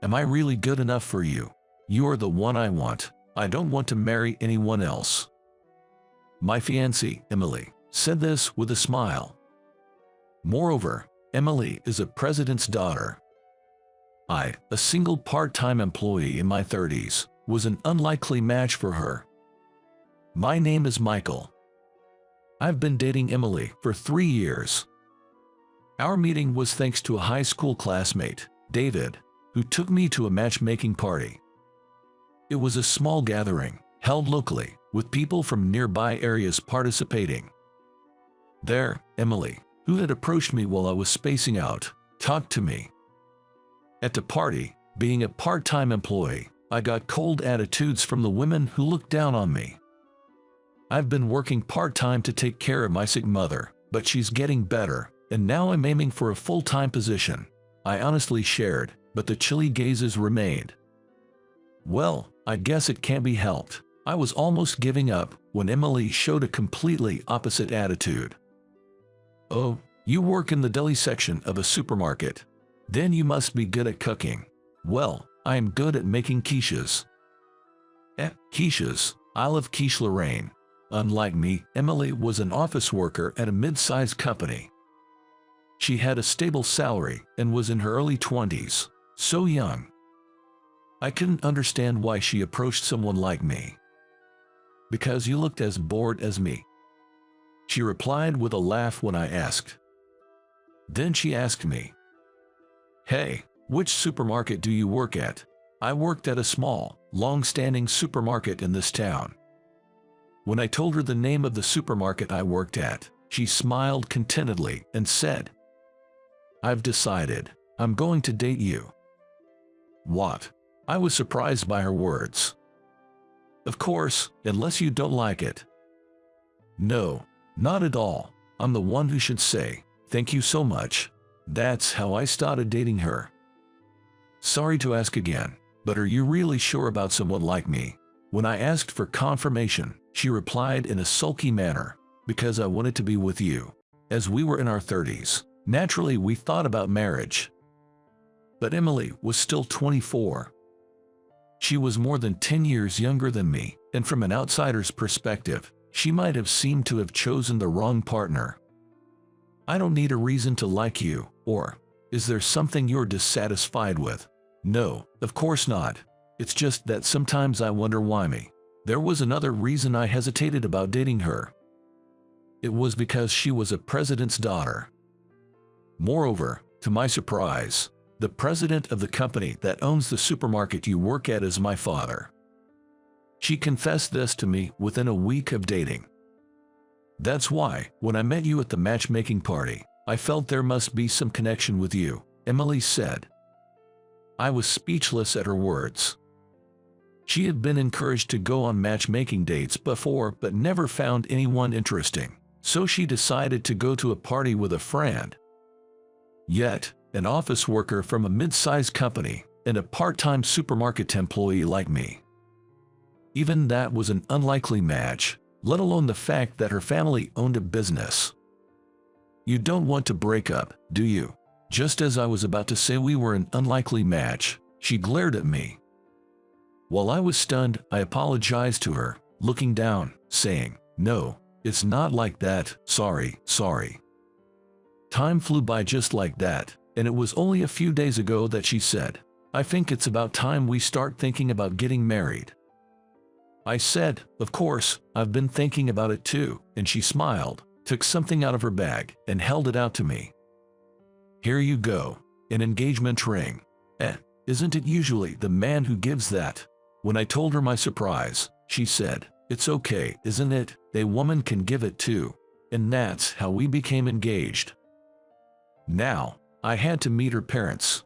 Am I really good enough for you? You are the one I want. I don't want to marry anyone else. My fiancée, Emily, said this with a smile. Moreover, Emily is a president's daughter. I, a single part-time employee in my 30s, was an unlikely match for her. My name is Michael. I've been dating Emily for 3 years. Our meeting was thanks to a high school classmate, David, who took me to a matchmaking party. It was a small gathering, held locally, with people from nearby areas participating. There, Emily, who had approached me while I was spacing out, talked to me. At the party, being a part-time employee, I got cold attitudes from the women who looked down on me. I've been working part-time to take care of my sick mother, but she's getting better, and now I'm aiming for a full-time position. I honestly shared, but the chilly gazes remained. Well, I guess it can't be helped. I was almost giving up when Emily showed a completely opposite attitude. Oh, you work in the deli section of a supermarket. Then you must be good at cooking. Well, I am good at making quiches. Quiches? I love quiche Lorraine. Unlike me, Emily was an office worker at a mid-sized company. She had a stable salary and was in her early 20s, so young. I couldn't understand why she approached someone like me. Because you looked as bored as me, she replied with a laugh when I asked. Then she asked me, "Hey, which supermarket do you work at?" I worked at a small, long-standing supermarket in this town. When I told her the name of the supermarket I worked at, she smiled contentedly and said, "I've decided. I'm going to date you." What? I was surprised by her words. Of course, unless you don't like it. No, not at all. I'm the one who should say, "Thank you so much." That's how I started dating her. Sorry to ask again, but are you really sure about someone like me? When I asked for confirmation, she replied in a sulky manner, "Because I wanted to be with you." As we were in our 30s, naturally we thought about marriage. But Emily was still 24. She was more than 10 years younger than me, and from an outsider's perspective, she might have seemed to have chosen the wrong partner. I don't need a reason to like you, or, is there something you're dissatisfied with? No, of course not. It's just that sometimes I wonder why me. There was another reason I hesitated about dating her. It was because she was a president's daughter. Moreover, to my surprise, the president of the company that owns the supermarket you work at is my father. She confessed this to me within a week of dating. That's why, when I met you at the matchmaking party, I felt there must be some connection with you, Emily said. I was speechless at her words. She had been encouraged to go on matchmaking dates before but never found anyone interesting, so she decided to go to a party with a friend. Yet, an office worker from a mid-sized company and a part-time supermarket employee like me. Even that was an unlikely match, let alone the fact that her family owned a business. You don't want to break up, do you? Just as I was about to say we were an unlikely match, she glared at me. While I was stunned, I apologized to her, looking down, saying, "No, it's not like that, sorry. Time flew by just like that, and it was only a few days ago that she said, "I think it's about time we start thinking about getting married." I said, "Of course, I've been thinking about it too," and she smiled, took something out of her bag, and held it out to me. "Here you go, an engagement ring. Isn't it usually the man who gives that?" When I told her my surprise, she said, "It's okay, isn't it? A woman can give it too." And that's how we became engaged. Now, I had to meet her parents.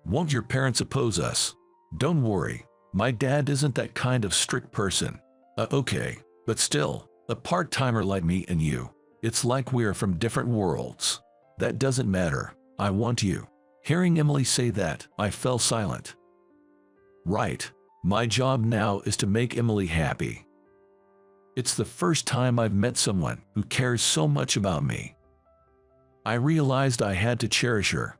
"Won't your parents oppose us?" "Don't worry, my dad isn't that kind of strict person." Okay, but still, a part-timer like me and you, it's like we're from different worlds. That doesn't matter, I want you. Hearing Emily say that, I fell silent. Right, my job now is to make Emily happy. It's the first time I've met someone who cares so much about me. I realized I had to cherish her.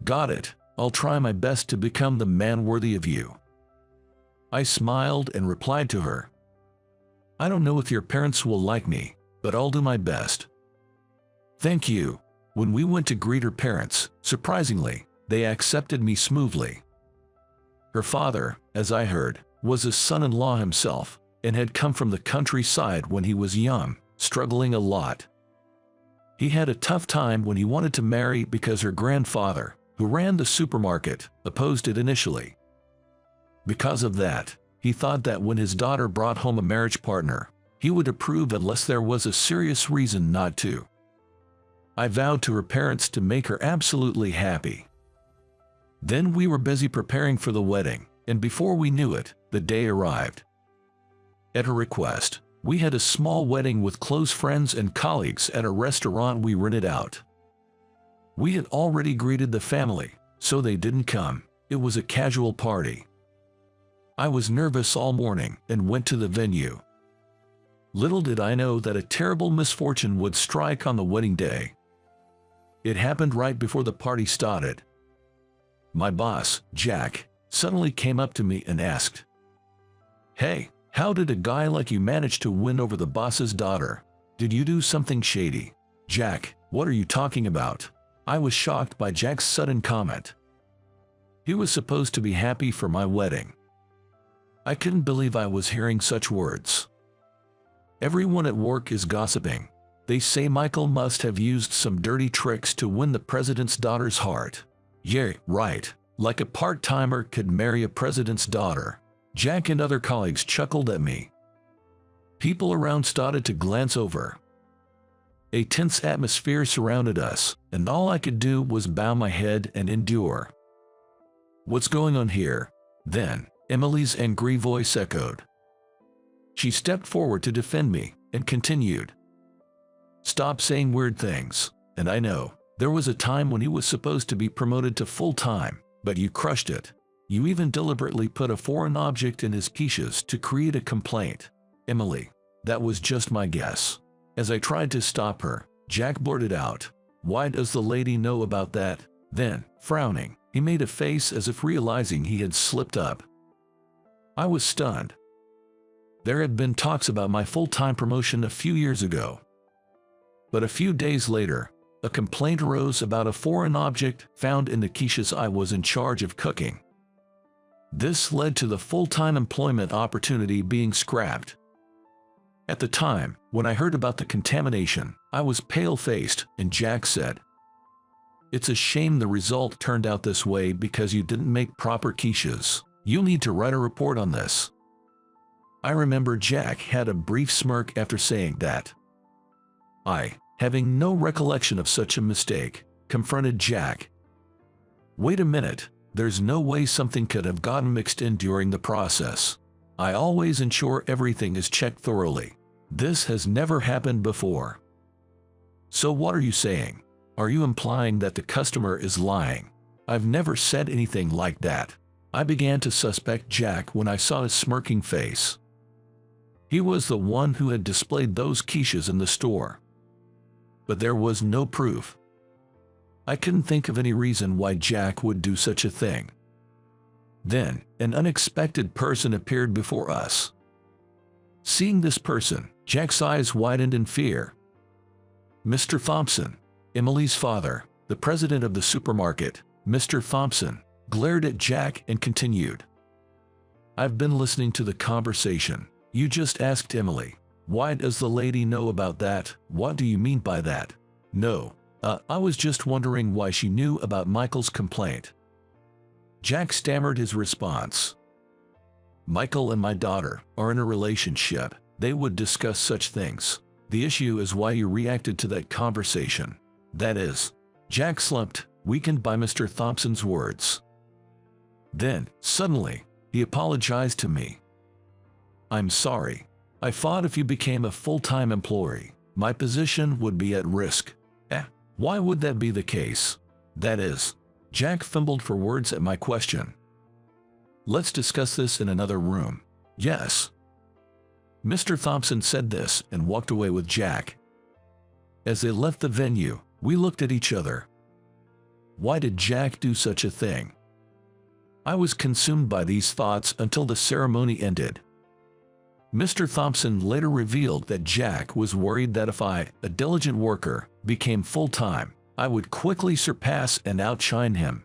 Got it, I'll try my best to become the man worthy of you." I smiled and replied to her, "I don't know if your parents will like me, but I'll do my best." "Thank you." When we went to greet her parents, surprisingly, they accepted me smoothly. Her father, as I heard, was a son-in-law himself, and had come from the countryside when he was young, struggling a lot. He had a tough time when he wanted to marry because her grandfather, who ran the supermarket, opposed it initially. Because of that, he thought that when his daughter brought home a marriage partner, he would approve unless there was a serious reason not to. I vowed to her parents to make her absolutely happy. Then we were busy preparing for the wedding, and before we knew it, the day arrived. At her request, we had a small wedding with close friends and colleagues at a restaurant we rented out. We had already greeted the family, so they didn't come. It was a casual party. I was nervous all morning and went to the venue. Little did I know that a terrible misfortune would strike on the wedding day. It happened right before the party started. My boss, Jack, suddenly came up to me and asked, "Hey, how did a guy like you manage to win over the boss's daughter? Did you do something shady?" "Jack, what are you talking about?" I was shocked by Jack's sudden comment. He was supposed to be happy for my wedding. I couldn't believe I was hearing such words. "Everyone at work is gossiping. They say Michael must have used some dirty tricks to win the president's daughter's heart." "Yeah, right. Like a part-timer could marry a president's daughter." Jack and other colleagues chuckled at me. People around started to glance over. A tense atmosphere surrounded us, and all I could do was bow my head and endure. "What's going on here?" Then, Emily's angry voice echoed. She stepped forward to defend me and continued, "Stop saying weird things. And I know, there was a time when he was supposed to be promoted to full-time, but you crushed it. You even deliberately put a foreign object in his quiches to create a complaint." "Emily, that was just my guess." As I tried to stop her, Jack blurted out, "Why does the lady know about that?" Then, frowning, he made a face as if realizing he had slipped up. I was stunned. There had been talks about my full-time promotion a few years ago. But a few days later, a complaint arose about a foreign object found in the quiches I was in charge of cooking. This led to the full-time employment opportunity being scrapped. At the time, when I heard about the contamination, I was pale-faced, and Jack said, "It's a shame the result turned out this way because you didn't make proper quiches. You'll need to write a report on this." I remember Jack had a brief smirk after saying that. I, having no recollection of such a mistake, confronted Jack. "Wait a minute, there's no way something could have gotten mixed in during the process. I always ensure everything is checked thoroughly. This has never happened before." "So what are you saying? Are you implying that the customer is lying?" "I've never said anything like that." I began to suspect Jack when I saw his smirking face. He was the one who had displayed those quiches in the store. But there was no proof. I couldn't think of any reason why Jack would do such a thing. Then, an unexpected person appeared before us. Seeing this person, Jack's eyes widened in fear. Mr. Thompson, Emily's father, the president of the supermarket, Mr. Thompson, glared at Jack and continued, "I've been listening to the conversation. You just asked Emily, why does the lady know about that? What do you mean by that?" "No, I was just wondering why she knew about Michael's complaint." Jack stammered his response. "Michael and my daughter are in a relationship. They would discuss such things. The issue is why you reacted to that conversation. That is." Jack slumped, weakened by Mr. Thompson's words. Then, suddenly, he apologized to me. "I'm sorry. I thought if you became a full-time employee, my position would be at risk." Why would that be the case? That is, Jack fumbled for words at my question. "Let's discuss this in another room." "Yes." Mr. Thompson said this and walked away with Jack. As they left the venue, we looked at each other. Why did Jack do such a thing? I was consumed by these thoughts until the ceremony ended. Mr. Thompson later revealed that Jack was worried that if I, a diligent worker, became full-time, I would quickly surpass and outshine him.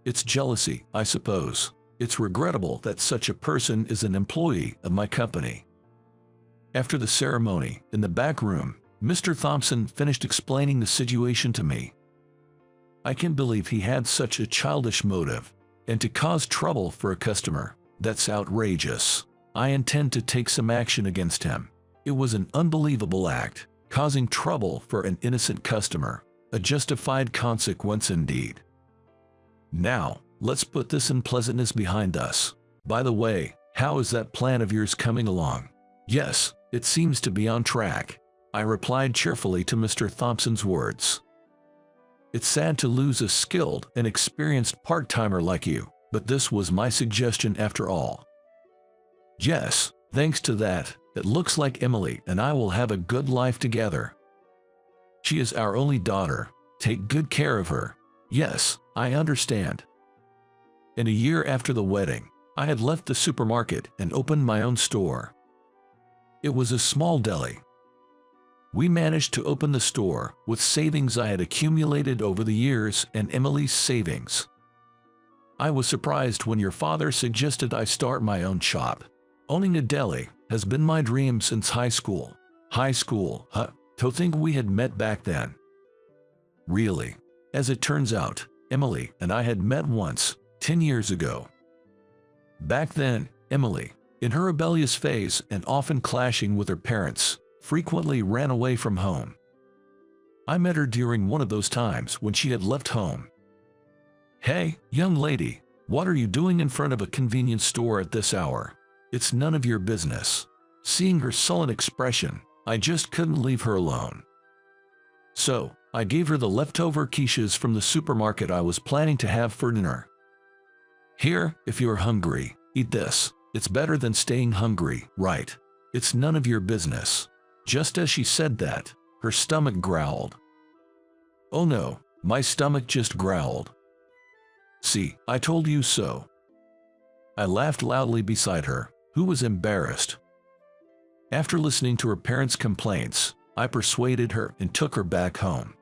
It's jealousy, I suppose. It's regrettable that such a person is an employee of my company. After the ceremony, in the back room, Mr. Thompson finished explaining the situation to me. I can't believe he had such a childish motive, and to cause trouble for a customer. That's outrageous. I intend to take some action against him. It was an unbelievable act, causing trouble for an innocent customer. A justified consequence indeed. Now, let's put this unpleasantness behind us. By the way, how is that plan of yours coming along? Yes, it seems to be on track, I replied cheerfully to Mr. Thompson's words. It's sad to lose a skilled and experienced part-timer like you, but this was my suggestion after all. Yes, thanks to that, it looks like Emily and I will have a good life together. She is our only daughter. Take good care of her. Yes, I understand. And a year after the wedding, I had left the supermarket and opened my own store. It was a small deli. We managed to open the store with savings I had accumulated over the years and Emily's savings. I was surprised when your father suggested I start my own shop. Owning a deli has been my dream since high school. High school, huh? To think we had met back then. Really. As it turns out, Emily and I had met once, 10 years ago. Back then, Emily, in her rebellious phase and often clashing with her parents, frequently ran away from home. I met her during one of those times when she had left home. Hey, young lady, what are you doing in front of a convenience store at this hour? It's none of your business. Seeing her sullen expression, I just couldn't leave her alone. So, I gave her the leftover quiches from the supermarket I was planning to have for dinner. Here, if you're hungry, eat this. It's better than staying hungry, right? It's none of your business. Just as she said that, her stomach growled. Oh no, my stomach just growled. See, I told you so. I laughed loudly beside her, who was embarrassed. After listening to her parents' complaints, I persuaded her and took her back home.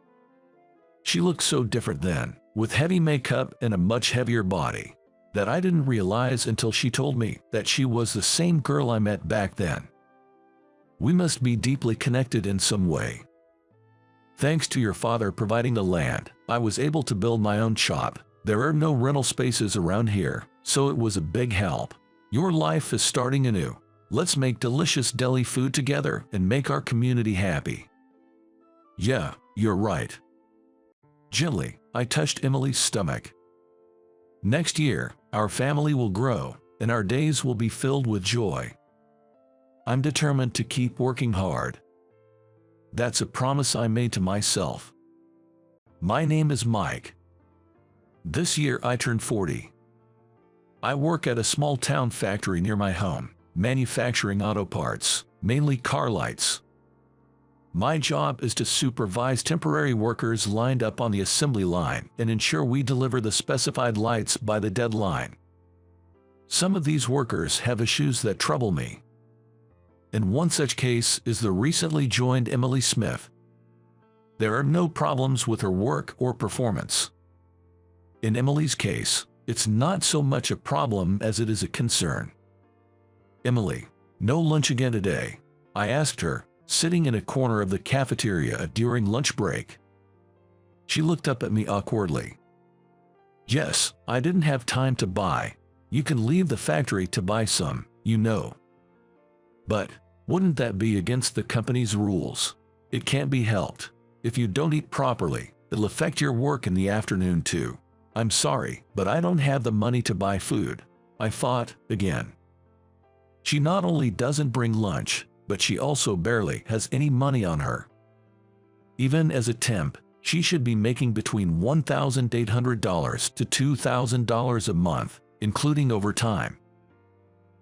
She looked so different then, with heavy makeup and a much heavier body, that I didn't realize until she told me that she was the same girl I met back then. We must be deeply connected in some way. Thanks to your father providing the land, I was able to build my own shop. There are no rental spaces around here, so it was a big help. Your life is starting anew. Let's make delicious deli food together and make our community happy. Yeah, you're right. Gently, I touched Emily's stomach. Next year, our family will grow, and our days will be filled with joy. I'm determined to keep working hard. That's a promise I made to myself. My name is Mike. This year I turned 40. I work at a small-town factory near my home, manufacturing auto parts, mainly car lights. My job is to supervise temporary workers lined up on the assembly line and ensure we deliver the specified lights by the deadline. Some of these workers have issues that trouble me. And one such case is the recently joined Emily Smith. There are no problems with her work or performance. In Emily's case, it's not so much a problem as it is a concern. Emily, no lunch again today? I asked her, sitting in a corner of the cafeteria during lunch break. She looked up at me awkwardly. Yes, I didn't have time to buy. You can leave the factory to buy some, you know. But, wouldn't that be against the company's rules? It can't be helped. If you don't eat properly, it'll affect your work in the afternoon too. I'm sorry, but I don't have the money to buy food. I thought, again. She not only doesn't bring lunch, but she also barely has any money on her. Even as a temp, she should be making between $1,800 to $2,000 a month, including overtime.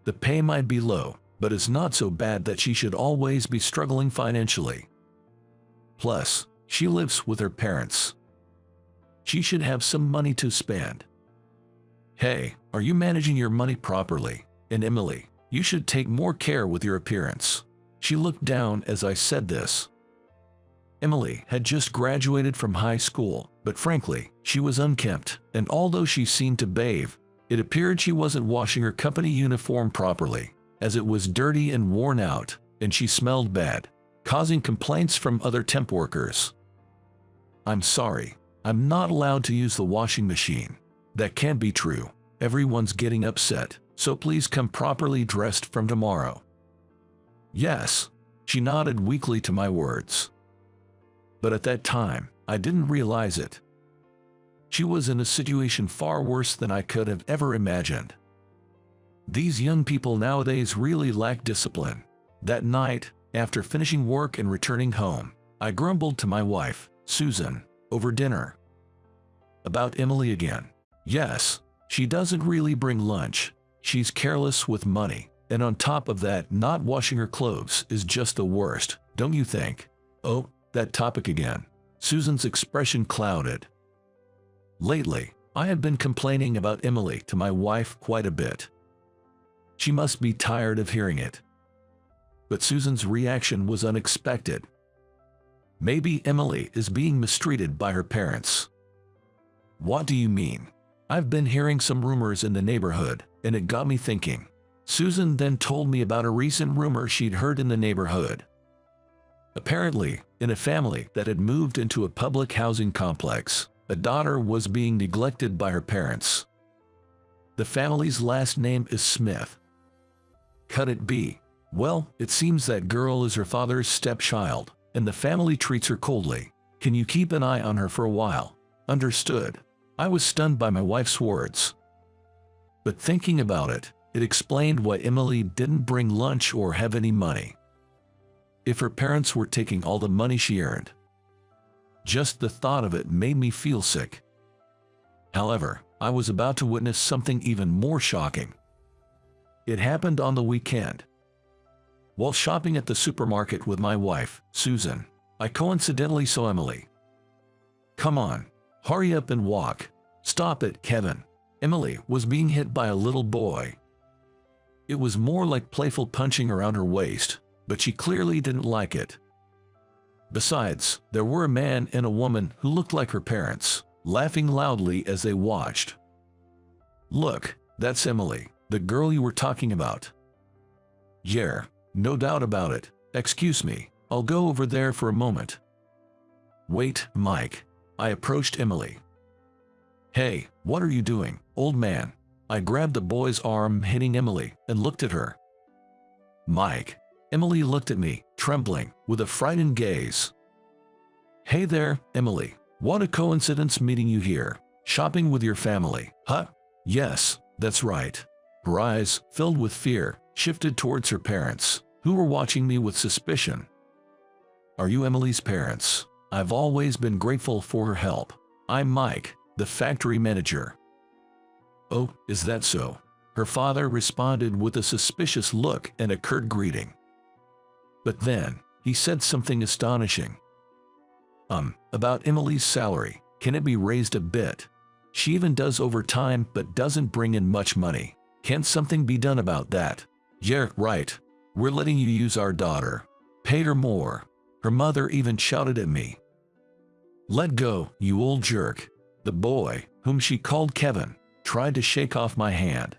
The pay might be low, but it's not so bad that she should always be struggling financially. Plus, she lives with her parents. She should have some money to spend. Hey, are you managing your money properly? And Emily, you should take more care with your appearance. She looked down as I said this. Emily had just graduated from high school, but frankly, she was unkempt, and although she seemed to bathe, it appeared she wasn't washing her company uniform properly, as it was dirty and worn out, and she smelled bad, causing complaints from other temp workers. I'm sorry, I'm not allowed to use the washing machine. That can't be true. Everyone's getting upset, so please come properly dressed from tomorrow. Yes, she nodded weakly to my words. But at that time, I didn't realize it. She was in a situation far worse than I could have ever imagined. These young people nowadays really lack discipline. That night, after finishing work and returning home, I grumbled to my wife, Susan, over dinner. About Emily again. Yes, she doesn't really bring lunch. She's careless with money, and on top of that, not washing her clothes is just the worst, don't you think? Oh, that topic again. Susan's expression clouded. Lately, I have been complaining about Emily to my wife quite a bit. She must be tired of hearing it. But Susan's reaction was unexpected. Maybe Emily is being mistreated by her parents. What do you mean? I've been hearing some rumors in the neighborhood, and it got me thinking. Susan then told me about a recent rumor she'd heard in the neighborhood. Apparently, in a family that had moved into a public housing complex, a daughter was being neglected by her parents. The family's last name is Smith. Could it be? Well, it seems that girl is her father's stepchild, and the family treats her coldly. Can you keep an eye on her for a while? Understood. I was stunned by my wife's words. But thinking about it, it explained why Emily didn't bring lunch or have any money. If her parents were taking all the money she earned. Just the thought of it made me feel sick. However, I was about to witness something even more shocking. It happened on the weekend. While shopping at the supermarket with my wife, Susan, I coincidentally saw Emily. Come on, hurry up and walk. Stop it, Kevin. Emily was being hit by a little boy. It was more like playful punching around her waist, but she clearly didn't like it. Besides, there were a man and a woman who looked like her parents, laughing loudly as they watched. Look, that's Emily, the girl you were talking about. Yeah, no doubt about it. Excuse me, I'll go over there for a moment. Wait, Mike. I approached Emily. Hey, what are you doing, old man? I grabbed the boy's arm, hitting Emily, and looked at her. Mike. Emily looked at me, trembling, with a frightened gaze. Hey there, Emily. What a coincidence meeting you here. Shopping with your family, huh? Yes, that's right. Her eyes, filled with fear, shifted towards her parents, who were watching me with suspicion. Are you Emily's parents? I've always been grateful for her help. I'm Mike, the factory manager. Oh, is that so? Her father responded with a suspicious look and a curt greeting. But then, he said something astonishing. About Emily's salary, can it be raised a bit? She even does overtime but doesn't bring in much money. Can't something be done about that? Yeah, right. We're letting you use our daughter. Pay her more. Her mother even shouted at me. Let go, you old jerk. The boy, whom she called Kevin, tried to shake off my hand.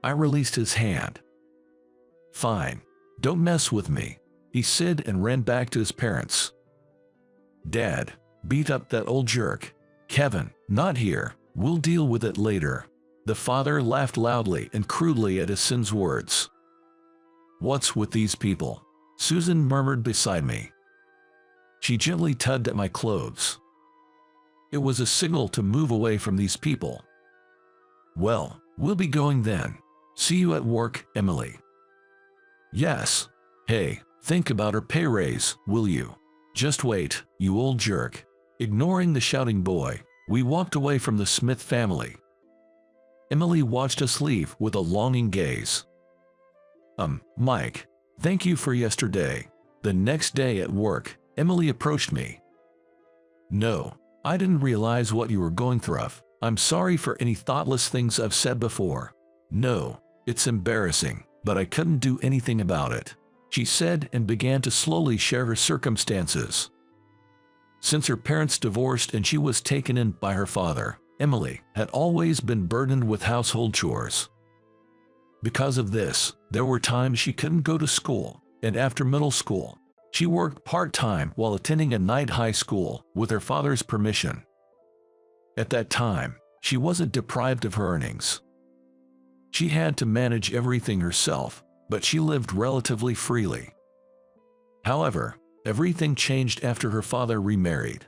I released his hand. Fine. Don't mess with me, he said and ran back to his parents. Dad, beat up that old jerk. Kevin, not here. We'll deal with it later. The father laughed loudly and crudely at his son's words. What's with these people? Susan murmured beside me. She gently tugged at my clothes. It was a signal to move away from these people. Well, we'll be going then. See you at work, Emily. Yes. Hey, think about her pay raise, will you? Just wait, you old jerk. Ignoring the shouting boy, we walked away from the Smith family. Emily watched us leave with a longing gaze. Mike, thank you for yesterday. The next day at work, Emily approached me. No, I didn't realize what you were going through. I'm sorry for any thoughtless things I've said before. No, it's embarrassing, but I couldn't do anything about it," she said, and began to slowly share her circumstances. Since her parents divorced and she was taken in by her father, Emily had always been burdened with household chores. Because of this, there were times she couldn't go to school, and after middle school, she worked part-time while attending a night high school with her father's permission. At that time, she wasn't deprived of her earnings. She had to manage everything herself, but she lived relatively freely. However, everything changed after her father remarried.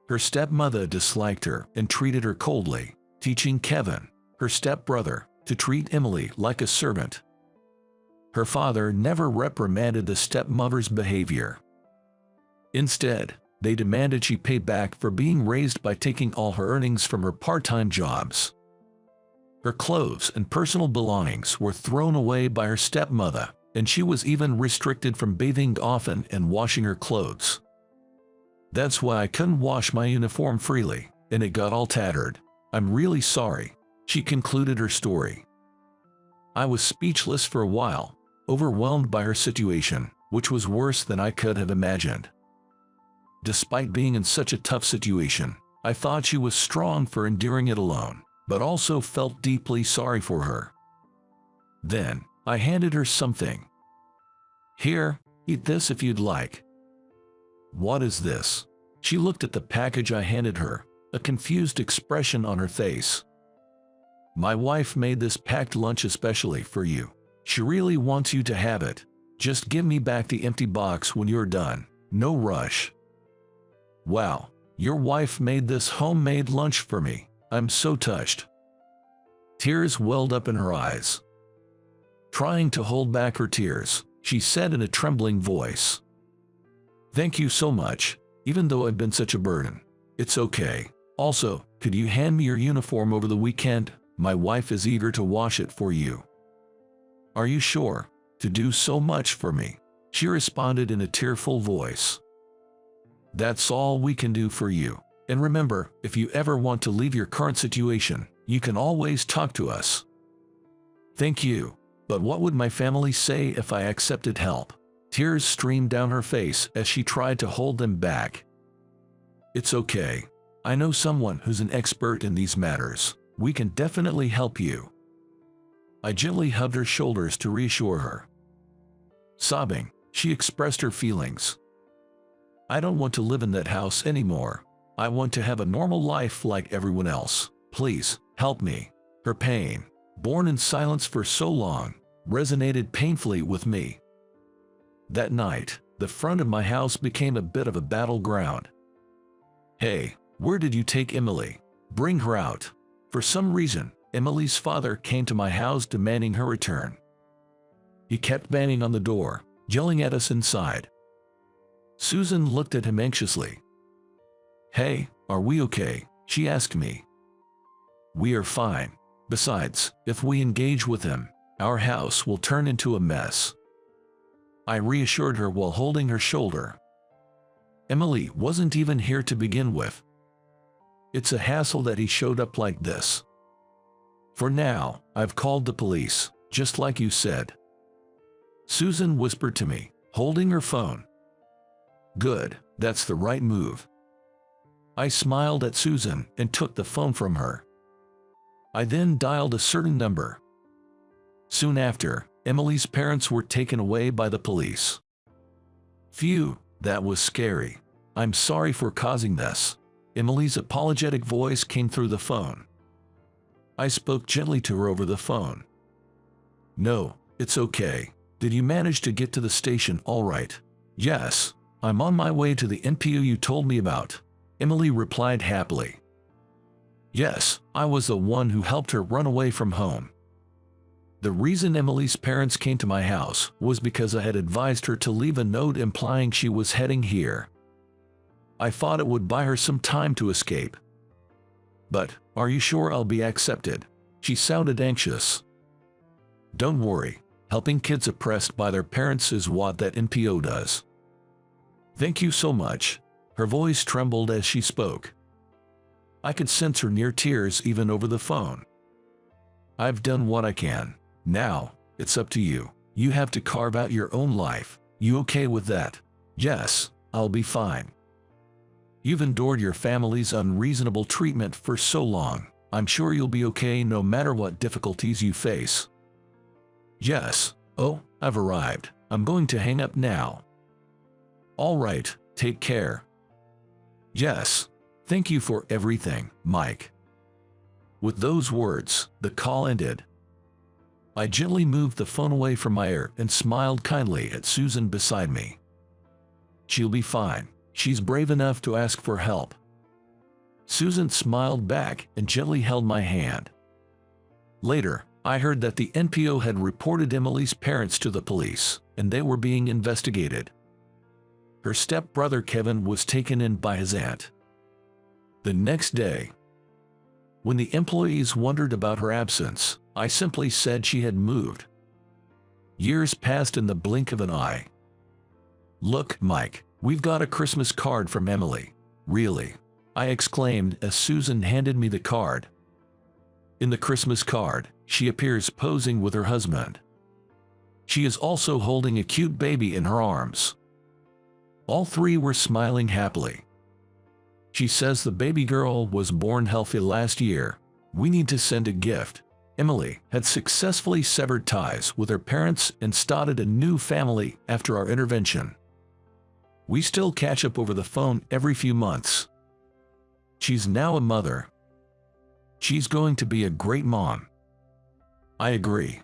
Her stepmother disliked her and treated her coldly, teaching Kevin, her stepbrother, to treat Emily like a servant. Her father never reprimanded the stepmother's behavior. Instead, they demanded she pay back for being raised by taking all her earnings from her part-time jobs. Her clothes and personal belongings were thrown away by her stepmother, and she was even restricted from bathing often and washing her clothes. "That's why I couldn't wash my uniform freely, and it got all tattered. I'm really sorry," she concluded her story. I was speechless for a while, overwhelmed by her situation, which was worse than I could have imagined. Despite being in such a tough situation, I thought she was strong for enduring it alone, but also felt deeply sorry for her. Then, I handed her something. "Here, eat this if you'd like." "What is this?" She looked at the package I handed her, a confused expression on her face. "My wife made this packed lunch especially for you. She really wants you to have it. Just give me back the empty box when you're done. No rush." "Wow, your wife made this homemade lunch for me. I'm so touched." Tears welled up in her eyes. Trying to hold back her tears, she said in a trembling voice, "Thank you so much, even though I've been such a burden. It's okay. Also, could you hand me your uniform over the weekend? My wife is eager to wash it for you." "Are you sure? To do so much for me?" she responded in a tearful voice. "That's all we can do for you. And remember, if you ever want to leave your current situation, you can always talk to us." "Thank you. But what would my family say if I accepted help?" Tears streamed down her face as she tried to hold them back. "It's okay. I know someone who's an expert in these matters. We can definitely help you." I gently hugged her shoulders to reassure her. Sobbing, she expressed her feelings. "I don't want to live in that house anymore. I want to have a normal life like everyone else. Please, help me." Her pain, borne in silence for so long, resonated painfully with me. That night, the front of my house became a bit of a battleground. "Hey, where did you take Emily? Bring her out." For some reason, Emily's father came to my house demanding her return. He kept banging on the door, yelling at us inside. Susan looked at him anxiously. "Hey, are we okay?" she asked me. "We are fine. Besides, if we engage with him, our house will turn into a mess." I reassured her while holding her shoulder. "Emily wasn't even here to begin with. It's a hassle that he showed up like this. For now, I've called the police, just like you said." Susan whispered to me, holding her phone. "Good, that's the right move." I smiled at Susan and took the phone from her. I then dialed a certain number. Soon after, Emily's parents were taken away by the police. "Phew, that was scary. I'm sorry for causing this." Emily's apologetic voice came through the phone. I spoke gently to her over the phone. "No, it's okay. Did you manage to get to the station all right?" "Yes, I'm on my way to the NPO you told me about," Emily replied happily. "Yes, I was the one who helped her run away from home." The reason Emily's parents came to my house was because I had advised her to leave a note implying she was heading here. I thought it would buy her some time to escape. "But, are you sure I'll be accepted?" She sounded anxious. "Don't worry, helping kids oppressed by their parents is what that NPO does." "Thank you so much." Her voice trembled as she spoke. I could sense her near tears even over the phone. I've done what I can. Now, it's up to you. You have to carve out your own life. You okay with that? Yes, I'll be fine. You've endured your family's unreasonable treatment for so long. I'm sure you'll be okay no matter what difficulties you face. Yes. Oh, I've arrived. I'm going to hang up now. All right, take care. Yes. Thank you for everything, Mike. With those words, the call ended. I gently moved the phone away from my ear and smiled kindly at Susan beside me. She'll be fine. She's brave enough to ask for help. Susan smiled back and gently held my hand. Later, I heard that the NPO had reported Emily's parents to the police, and they were being investigated. Her stepbrother Kevin was taken in by his aunt. The next day, when the employees wondered about her absence, I simply said she had moved. Years passed in the blink of an eye. Look, Mike, we've got a Christmas card from Emily. Really? I exclaimed as Susan handed me the card. In the Christmas card, she appears posing with her husband. She is also holding a cute baby in her arms. All three were smiling happily. She says the baby girl was born healthy last year. We need to send a gift. Emily had successfully severed ties with her parents and started a new family after our intervention. We still catch up over the phone every few months. She's now a mother. She's going to be a great mom. I agree.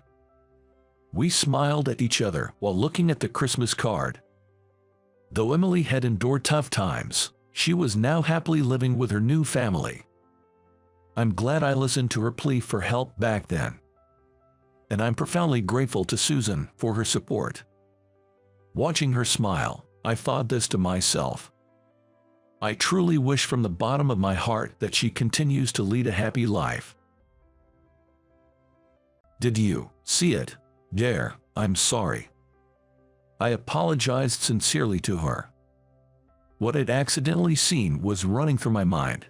We smiled at each other while looking at the Christmas card. Though Emily had endured tough times, she was now happily living with her new family. I'm glad I listened to her plea for help back then. And I'm profoundly grateful to Susan for her support. Watching her smile, I thought this to myself. I truly wish from the bottom of my heart that she continues to lead a happy life. Did you see it? There, I'm sorry. I apologized sincerely to her. What I'd accidentally seen was running through my mind.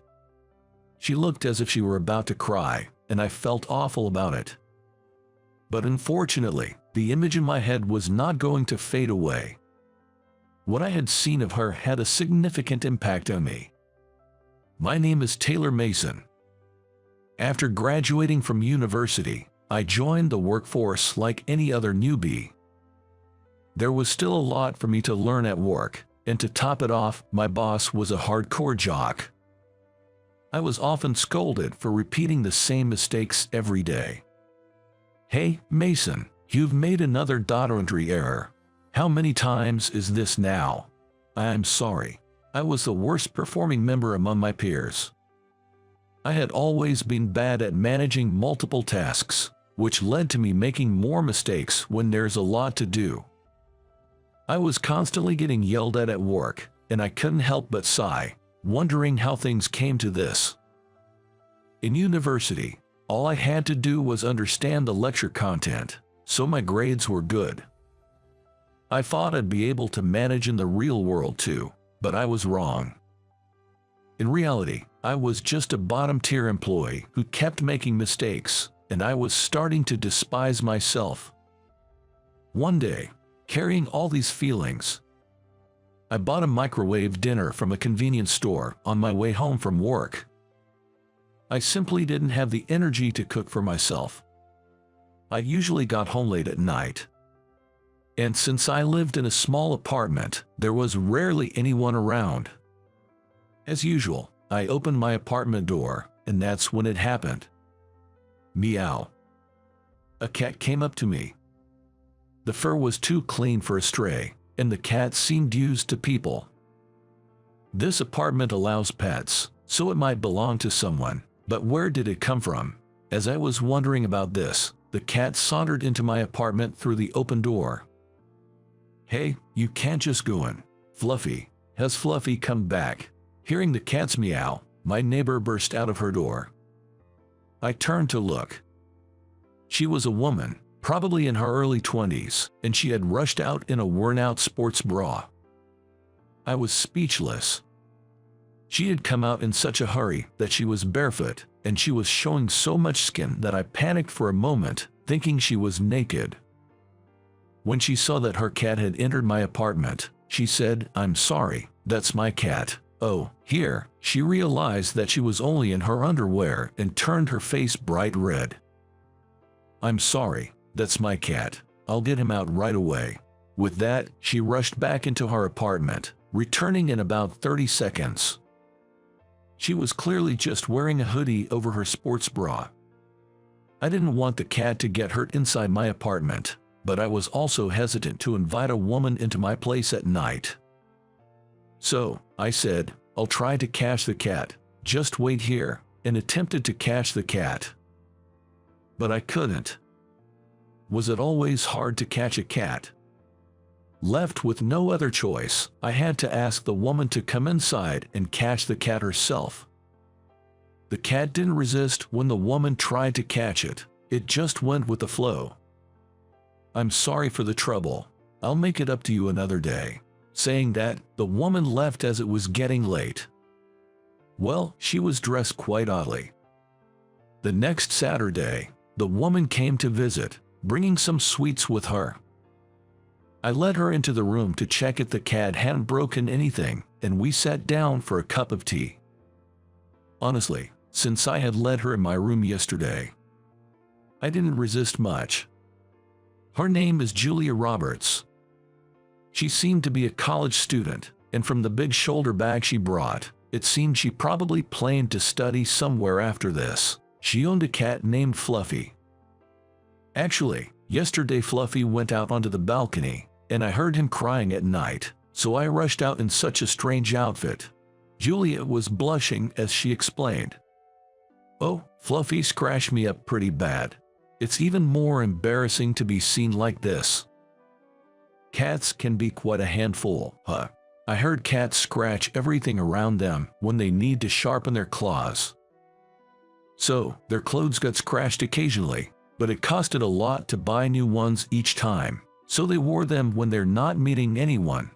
She looked as if she were about to cry, and I felt awful about it. But unfortunately, the image in my head was not going to fade away. What I had seen of her had a significant impact on me. My name is Taylor Mason. After graduating from university, I joined the workforce like any other newbie. There was still a lot for me to learn at work, and to top it off, my boss was a hardcore jock. I was often scolded for repeating the same mistakes every day. Hey, Mason, you've made another data entry error. How many times is this now? I'm sorry. I was the worst performing member among my peers. I had always been bad at managing multiple tasks, which led to me making more mistakes when there's a lot to do. I was constantly getting yelled at work, and I couldn't help but sigh, wondering how things came to this. In university, all I had to do was understand the lecture content, so my grades were good. I thought I'd be able to manage in the real world too, but I was wrong. In reality, I was just a bottom-tier employee who kept making mistakes, and I was starting to despise myself. One day, carrying all these feelings, I bought a microwave dinner from a convenience store on my way home from work. I simply didn't have the energy to cook for myself. I usually got home late at night. And since I lived in a small apartment, there was rarely anyone around. As usual, I opened my apartment door, and that's when it happened. Meow. A cat came up to me. The fur was too clean for a stray, and the cat seemed used to people. This apartment allows pets, so it might belong to someone, but where did it come from? As I was wondering about this, the cat sauntered into my apartment through the open door. Hey, you can't just go in. Fluffy. Has Fluffy come back? Hearing the cat's meow, my neighbor burst out of her door. I turned to look. She was a woman, probably in her early 20s, and she had rushed out in a worn-out sports bra. I was speechless. She had come out in such a hurry that she was barefoot, and she was showing so much skin that I panicked for a moment, thinking she was naked. When she saw that her cat had entered my apartment, she said, "I'm sorry, that's my cat." Oh, here, she realized that she was only in her underwear and turned her face bright red. "I'm sorry, that's my cat. I'll get him out right away." With that, she rushed back into her apartment, returning in about 30 seconds. She was clearly just wearing a hoodie over her sports bra. I didn't want the cat to get hurt inside my apartment, but I was also hesitant to invite a woman into my place at night. So, I said, "I'll try to catch the cat. Just wait here," and attempted to catch the cat. But I couldn't. Was it always hard to catch a cat? Left with no other choice, I had to ask the woman to come inside and catch the cat herself. The cat didn't resist when the woman tried to catch it. It just went with the flow. "I'm sorry for the trouble. I'll make it up to you another day." Saying that, the woman left as it was getting late. Well, she was dressed quite oddly. The next Saturday, the woman came to visit, bringing some sweets with her. I led her into the room to check if the cat hadn't broken anything, and we sat down for a cup of tea. Honestly, since I had led her in my room yesterday, I didn't resist much. Her name is Julia Roberts. She seemed to be a college student, and from the big shoulder bag she brought, it seemed she probably planned to study somewhere after this. She owned a cat named Fluffy. Actually, yesterday Fluffy went out onto the balcony, and I heard him crying at night, so I rushed out in such a strange outfit. Julia was blushing as she explained, "Oh, Fluffy scratched me up pretty bad. It's even more embarrassing to be seen like this. Cats can be quite a handful, huh? I heard cats scratch everything around them when they need to sharpen their claws. So, their clothes got scratched occasionally, but it costed a lot to buy new ones each time, so they wore them when they're not meeting anyone.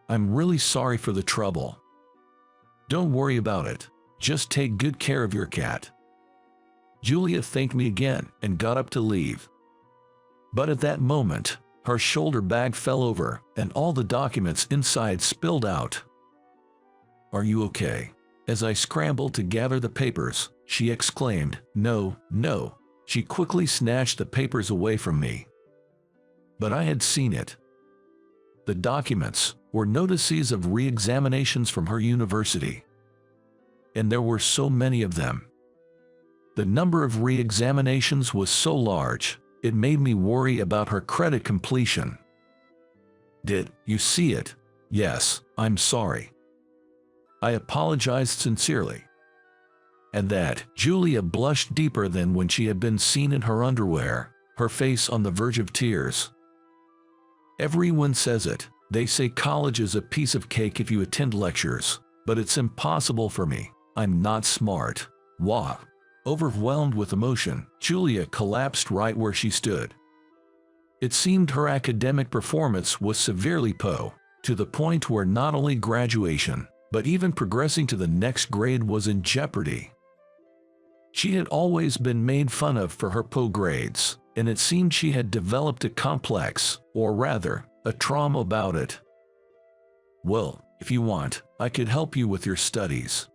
I'm really sorry for the trouble. Don't worry about it. Just take good care of your cat." Julia thanked me again and got up to leave. But at that moment, her shoulder bag fell over and all the documents inside spilled out. "Are you okay?" As I scrambled to gather the papers, she exclaimed, "No, no." She quickly snatched the papers away from me. But I had seen it. The documents were notices of re-examinations from her university. And there were so many of them. The number of re-examinations was so large, it made me worry about her credit completion. "Did you see it?" "Yes, I'm sorry." I apologized sincerely. At that, Julia blushed deeper than when she had been seen in her underwear, her face on the verge of tears. "Everyone says it. They say college is a piece of cake if you attend lectures, but it's impossible for me. I'm not smart." Wah. Overwhelmed with emotion, Julia collapsed right where she stood. It seemed her academic performance was severely to the point where not only graduation, but even progressing to the next grade was in jeopardy. She had always been made fun of for her grades, and it seemed she had developed a complex, or rather, a trauma about it. "Well, if you want, I could help you with your studies."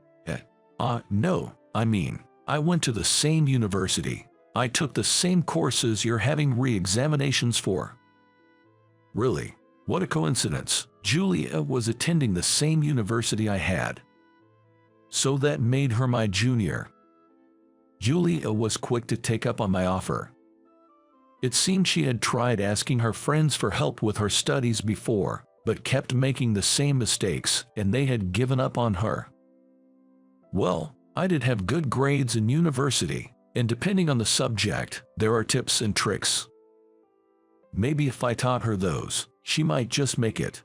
No, I mean, I went to the same university. I took the same courses you're having re-examinations for." "Really? What a coincidence. Julia was attending the same university I had. So that made her my junior." Julia was quick to take up on my offer. It seemed she had tried asking her friends for help with her studies before, but kept making the same mistakes, and they had given up on her. Well, I did have good grades in university, and depending on the subject, there are tips and tricks. Maybe if I taught her those, she might just make it.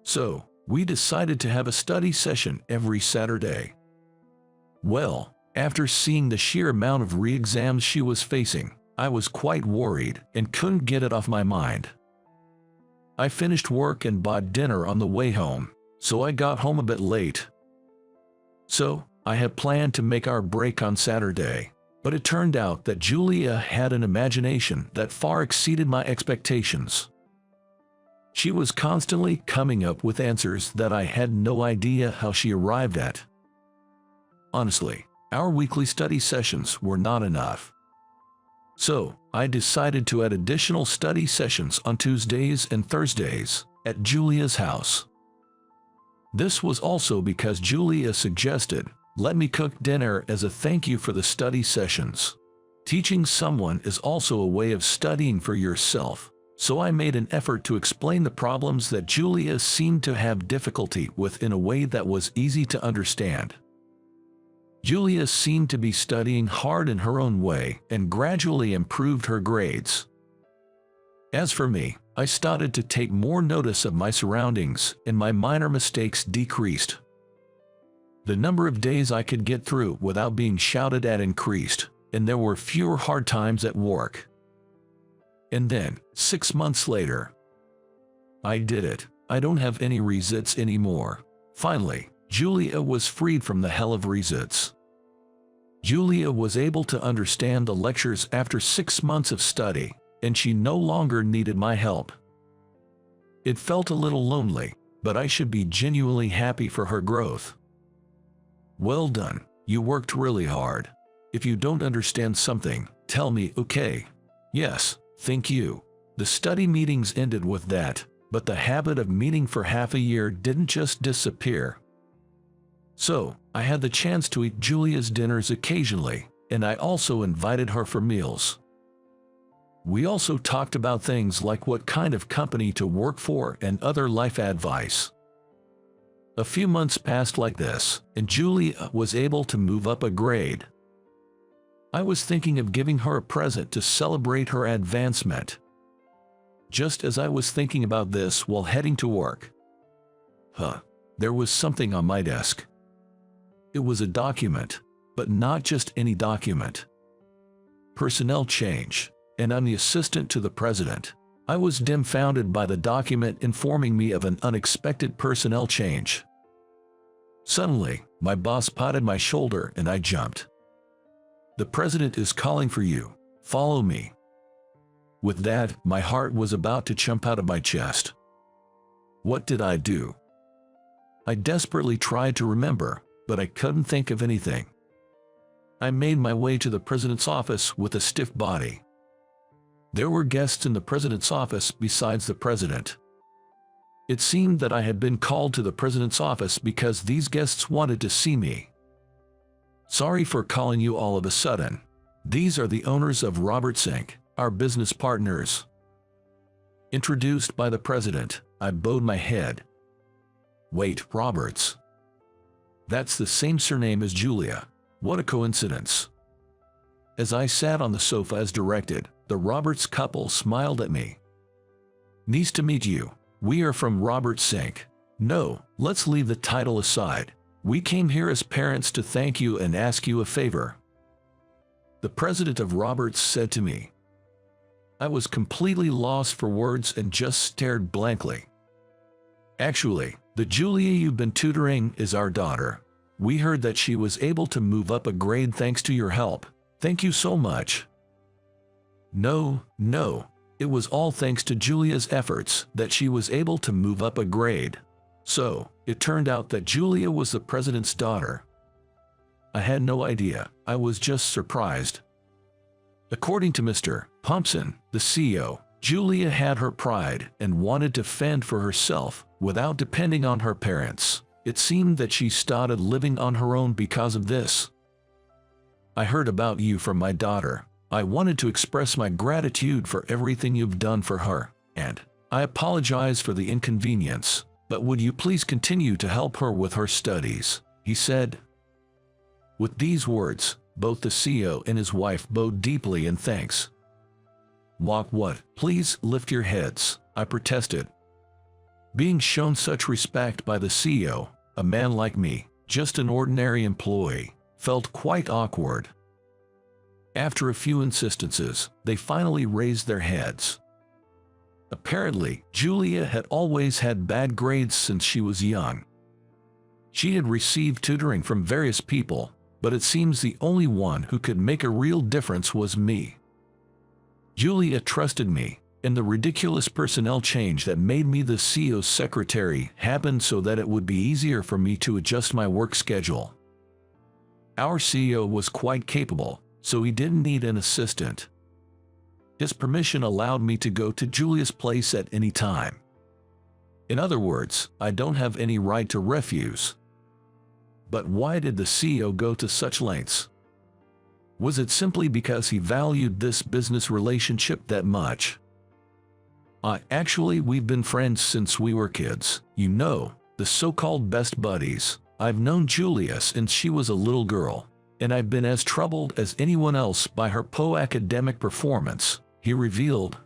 So, we decided to have a study session every Saturday. Well, after seeing the sheer amount of re-exams she was facing, I was quite worried and couldn't get it off my mind. I finished work and bought dinner on the way home. so I got home a bit late. So, I had planned to make our break on Saturday, but it turned out that Julia had an imagination that far exceeded my expectations. She was constantly coming up with answers that I had no idea how she arrived at. Honestly, our weekly study sessions were not enough. So, I decided to add additional study sessions on Tuesdays and Thursdays at Julia's house. This was also because Julia suggested, "Let me cook dinner as a thank you for the study sessions." Teaching someone is also a way of studying for yourself, so I made an effort to explain the problems that Julia seemed to have difficulty with in a way that was easy to understand. Julia seemed to be studying hard in her own way and gradually improved her grades. As for me, I started to take more notice of my surroundings and my minor mistakes decreased. The number of days I could get through without being shouted at increased, and there were fewer hard times at work. And then, 6 months later, I did it. I don't have any resits anymore. Finally, Julia was freed from the hell of resits. Julia was able to understand the lectures after 6 months of study, and she no longer needed my help. It felt a little lonely, but I should be genuinely happy for her growth. Well done, you worked really hard. If you don't understand something, tell me, okay? Yes, thank you. The study meetings ended with that, but the habit of meeting for half a year didn't just disappear. So, I had the chance to eat Julia's dinners occasionally, and I also invited her for meals. We also talked about things like what kind of company to work for and other life advice. A few months passed like this, and Julia was able to move up a grade. I was thinking of giving her a present to celebrate her advancement. Just as I was thinking about this while heading to work, there was something on my desk. It was a document, but not just any document. Personnel change, and I'm the assistant to the president. I was dumbfounded by the document informing me of an unexpected personnel change. Suddenly, my boss patted my shoulder and I jumped. "The president is calling for you. Follow me." With that, my heart was about to jump out of my chest. What did I do? I desperately tried to remember, but I couldn't think of anything. I made my way to the president's office with a stiff body. There were guests in the president's office besides the president. It seemed that I had been called to the president's office because these guests wanted to see me. "Sorry for calling you all of a sudden. These are the owners of Roberts Inc., our business partners." Introduced by the president, I bowed my head. "Wait, Roberts? That's the same surname as Julia. What a coincidence." As I sat on the sofa as directed, the Roberts couple smiled at me. "Nice to meet you. We are from Roberts Inc. No, let's leave the title aside. We came here as parents to thank you and ask you a favor," the president of Roberts said to me. I was completely lost for words and just stared blankly. "Actually, the Julia you've been tutoring is our daughter. We heard that she was able to move up a grade thanks to your help. Thank you so much." No, it was all thanks to Julia's efforts that she was able to move up a grade. So, it turned out that Julia was the president's daughter. I had no idea. I was just surprised. According to Mr. Thompson, the CEO, Julia had her pride and wanted to fend for herself without depending on her parents. It seemed that she started living on her own because of this. "I heard about you from my daughter. I wanted to express my gratitude for everything you've done for her, and I apologize for the inconvenience, but would you please continue to help her with her studies?" he said. With these words, both the CEO and his wife bowed deeply in thanks. What? Please lift your heads," I protested. Being shown such respect by the CEO, a man like me, just an ordinary employee, felt quite awkward. After a few insistences, they finally raised their heads. Apparently, Julia had always had bad grades since she was young, She had received tutoring from various people, but it seems the only one who could make a real difference was me. Julia trusted me, and the ridiculous personnel change that made me the CEO's secretary happened so that it would be easier for me to adjust my work schedule. Our CEO was quite capable, so he didn't need an assistant. His permission allowed me to go to Julia's place at any time. In other words, I don't have any right to refuse. But why did the CEO go to such lengths? Was it simply because he valued this business relationship that much? Actually, we've been friends since we were kids. You know, the so-called best buddies. I've known Julia since she was a little girl, and I've been as troubled as anyone else by her academic performance, he revealed.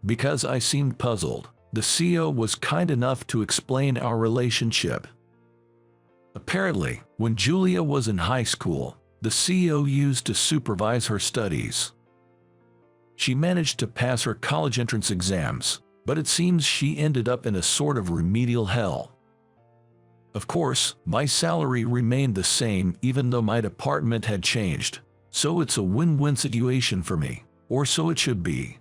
Because I seemed puzzled, the CEO was kind enough to explain our relationship. Apparently, when Julia was in high school, the CEO used to supervise her studies. She managed to pass her college entrance exams, but it seems she ended up in a sort of remedial hell. Of course, my salary remained the same even though my department had changed, so it's a win-win situation for me, or so it should be.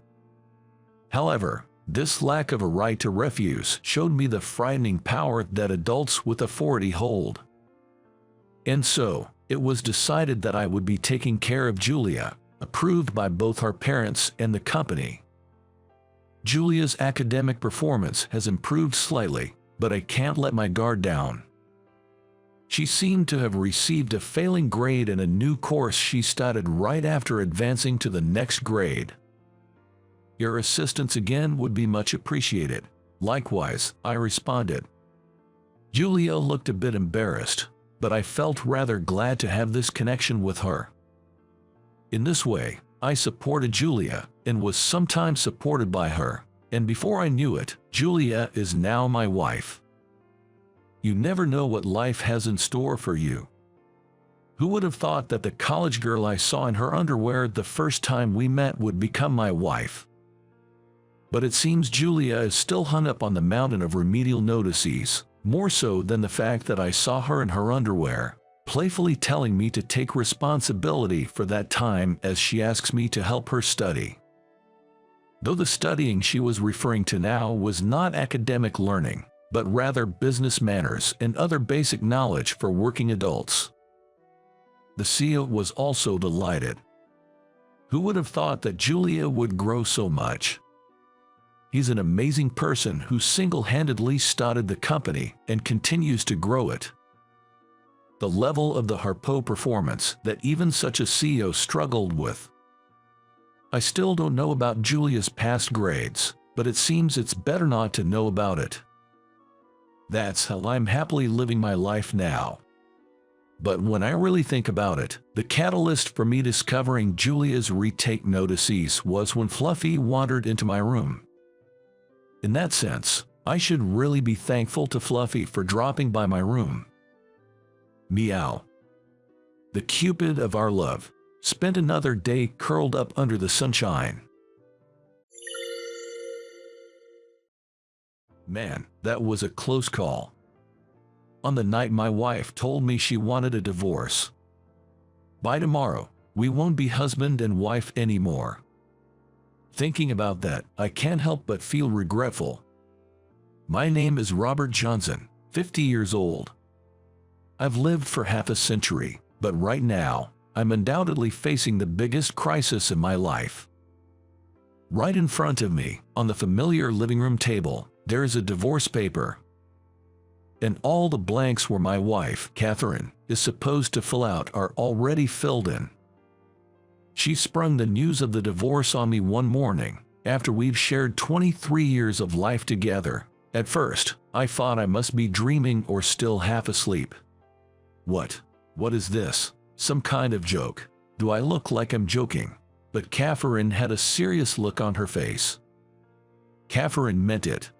However, this lack of a right to refuse showed me the frightening power that adults with authority hold. And so, it was decided that I would be taking care of Julia, approved by both her parents and the company. Julia's academic performance has improved slightly, but I can't let my guard down. She seemed to have received a failing grade in a new course she started right after advancing to the next grade. Your assistance again would be much appreciated. Likewise, I responded. Julia looked a bit embarrassed, but I felt rather glad to have this connection with her. In this way, I supported Julia and was sometimes supported by her, and before I knew it, Julia is now my wife. You never know what life has in store for you. Who would have thought that the college girl I saw in her underwear the first time we met would become my wife? But it seems Julia is still hung up on the mountain of remedial notices, more so than the fact that I saw her in her underwear, playfully telling me to take responsibility for that time as she asks me to help her study. Though the studying she was referring to now was not academic learning, but rather business manners and other basic knowledge for working adults. The CEO was also delighted. Who would have thought that Julia would grow so much? He's an amazing person who single-handedly started the company and continues to grow it. The level of the Harpo performance that even such a CEO struggled with. I still don't know about Julia's past grades, but it seems it's better not to know about it. That's how I'm happily living my life now. But when I really think about it, the catalyst for me discovering Julia's retake notices was when Fluffy wandered into my room. In that sense, I should really be thankful to Fluffy for dropping by my room. Meow. The Cupid of our love spent another day curled up under the sunshine. Man, that was a close call. On the night my wife told me she wanted a divorce. By tomorrow, we won't be husband and wife anymore. Thinking about that, I can't help but feel regretful. My name is Robert Johnson, 50 years old. I've lived for half a century, but right now, I'm undoubtedly facing the biggest crisis in my life. Right in front of me, on the familiar living room table, there is a divorce paper. And all the blanks where my wife, Catherine, is supposed to fill out are already filled in. She sprung the news of the divorce on me one morning, after we've shared 23 years of life together. At first, I thought I must be dreaming or still half asleep. What is this? Some kind of joke? Do I look like I'm joking? But Catherine had a serious look on her face. Catherine meant it.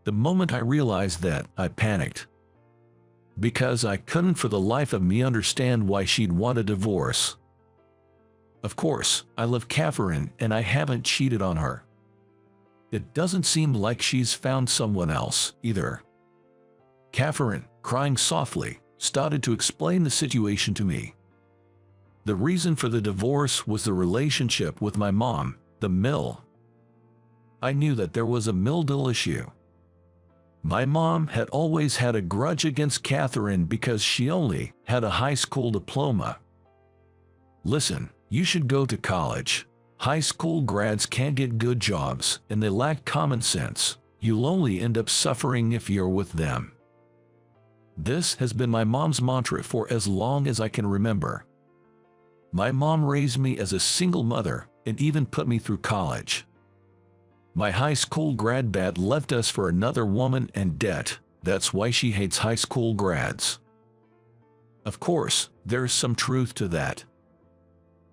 The moment I realized that, I panicked. Because I couldn't for the life of me understand why she'd want a divorce. Of course, I love Catherine and I haven't cheated on her. It doesn't seem like she's found someone else, either. Catherine, crying softly, started to explain the situation to me. The reason for the divorce was the relationship with my mom, the mill. I knew that there was a mildew issue. My mom had always had a grudge against Catherine because she only had a high school diploma. Listen, you should go to college. High school grads can't get good jobs and they lack common sense. You'll only end up suffering if you're with them. This has been my mom's mantra for as long as I can remember. My mom raised me as a single mother and even put me through college. My high school grad dad left us for another woman and debt. That's why she hates high school grads. Of course, there's some truth to that.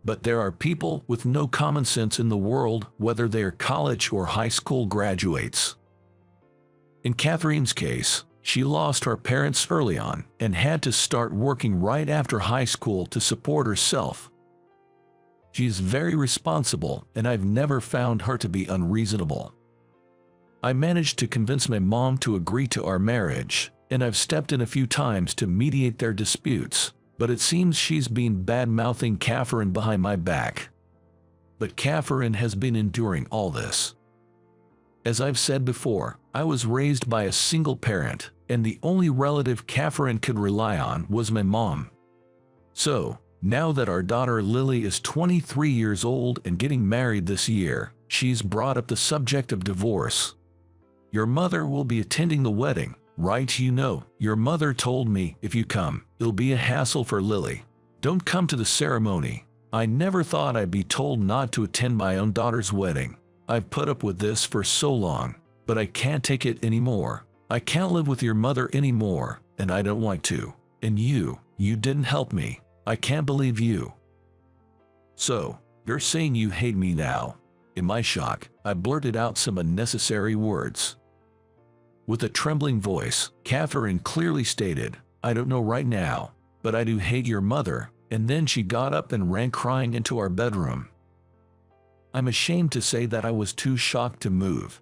But there are people with no common sense in the world, whether they're college or high school graduates. In Catherine's case, she lost her parents early on and had to start working right after high school to support herself. She's very responsible, and I've never found her to be unreasonable. I managed to convince my mom to agree to our marriage, and I've stepped in a few times to mediate their disputes, but it seems she's been bad-mouthing Catherine behind my back. But Catherine has been enduring all this. As I've said before, I was raised by a single parent, and the only relative Catherine could rely on was my mom. So, now that our daughter Lily is 23 years old and getting married this year, she's brought up the subject of divorce. Your mother will be attending the wedding, right? You know, your mother told me if you come, it'll be a hassle for Lily. Don't come to the ceremony. I never thought I'd be told not to attend my own daughter's wedding. I've put up with this for so long, but I can't take it anymore. I can't live with your mother anymore, and I don't want to. And you didn't help me. I can't believe you. So, you're saying you hate me now? In my shock, I blurted out some unnecessary words. With a trembling voice, Catherine clearly stated, I don't know right now, but I do hate your mother, and then she got up and ran crying into our bedroom. I'm ashamed to say that I was too shocked to move.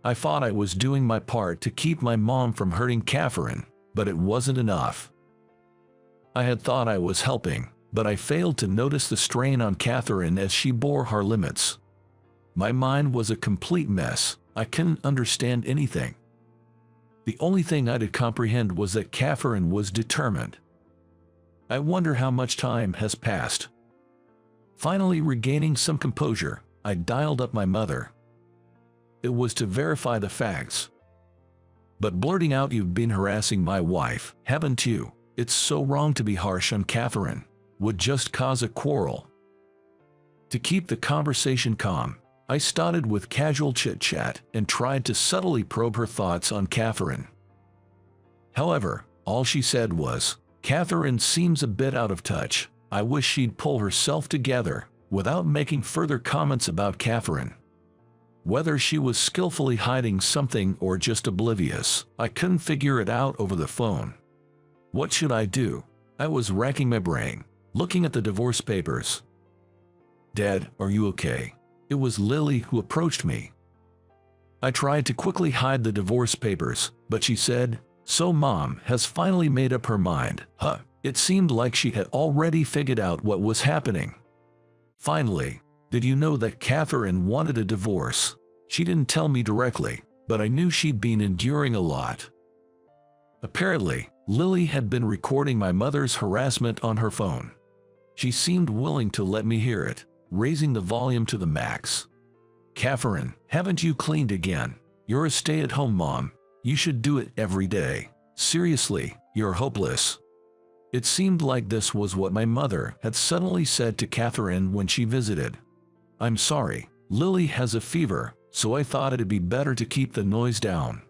I thought I was doing my part to keep my mom from hurting Catherine, but it wasn't enough. I had thought I was helping, but I failed to notice the strain on Catherine as she bore her limits. My mind was a complete mess. I couldn't understand anything. The only thing I could comprehend was that Catherine was determined. I wonder how much time has passed. Finally regaining some composure, I dialed up my mother. It was to verify the facts. But blurting out, "You've been harassing my wife, haven't you? It's so wrong to be harsh on Catherine," would just cause a quarrel. To keep the conversation calm, I started with casual chit-chat and tried to subtly probe her thoughts on Catherine. However, all she said was, "Catherine seems a bit out of touch. I wish she'd pull herself together," without making further comments about Catherine. Whether she was skillfully hiding something or just oblivious, I couldn't figure it out over the phone. What should I do? I was racking my brain, looking at the divorce papers. "Dad, are you okay?" It was Lily who approached me. I tried to quickly hide the divorce papers, but she said, "So Mom has finally made up her mind, huh?" It seemed like she had already figured out what was happening. Finally, "Did you know that Catherine wanted a divorce?" She didn't tell me directly, but I knew she'd been enduring a lot. Apparently, Lily had been recording my mother's harassment on her phone. She seemed willing to let me hear it, raising the volume to the max. "Catherine, haven't you cleaned again? You're a stay-at-home mom. You should do it every day. Seriously, you're hopeless." It seemed like this was what my mother had suddenly said to Catherine when she visited. "I'm sorry, Lily has a fever, so I thought it'd be better to keep the noise down."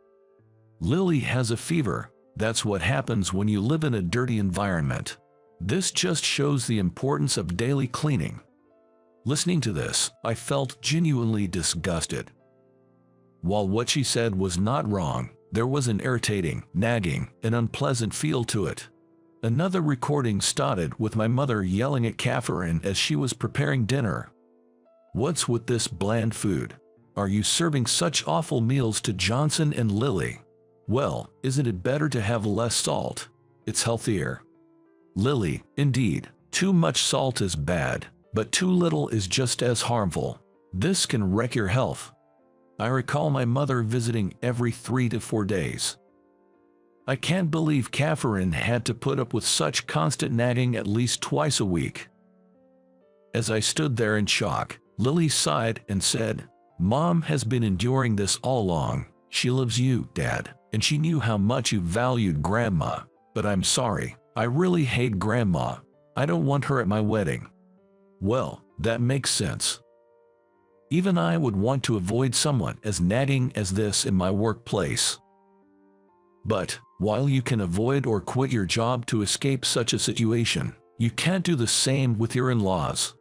Lily has a fever. That's what happens when you live in a dirty environment. This just shows the importance of daily cleaning. Listening to this, I felt genuinely disgusted. While what she said was not wrong, there was an irritating, nagging, and unpleasant feel to it. Another recording started with my mother yelling at Catherine as she was preparing dinner. "What's with this bland food? Are you serving such awful meals to Johnson and Lily? Well, isn't it better to have less salt? It's healthier. Lily, indeed, too much salt is bad, but too little is just as harmful. This can wreck your health. I recall my mother visiting every 3 to 4 days. I can't believe Catherine had to put up with such constant nagging at least twice a week. As I stood there in shock, Lily sighed and said, "Mom has been enduring this all along. She loves you, Dad, and she knew how much you valued Grandma. But I'm sorry, I really hate Grandma. I don't want her at my wedding." Well, that makes sense. Even I would want to avoid someone as nagging as this in my workplace. But, while you can avoid or quit your job to escape such a situation, you can't do the same with your in-laws.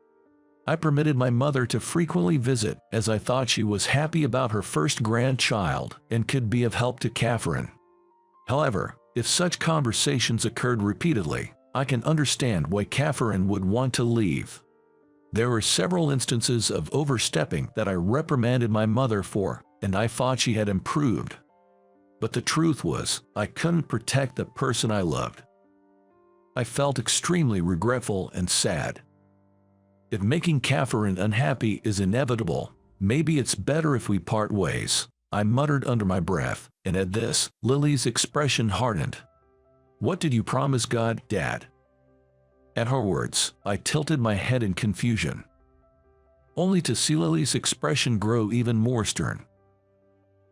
I permitted my mother to frequently visit as I thought she was happy about her first grandchild and could be of help to Catherine. However, if such conversations occurred repeatedly, I can understand why Catherine would want to leave. There were several instances of overstepping that I reprimanded my mother for, and I thought she had improved. But the truth was, I couldn't protect the person I loved. I felt extremely regretful and sad. If making Catherine unhappy is inevitable, maybe it's better if we part ways, I muttered under my breath, and at this, Lily's expression hardened. "What did you promise God, Dad?" At her words, I tilted my head in confusion, only to see Lily's expression grow even more stern.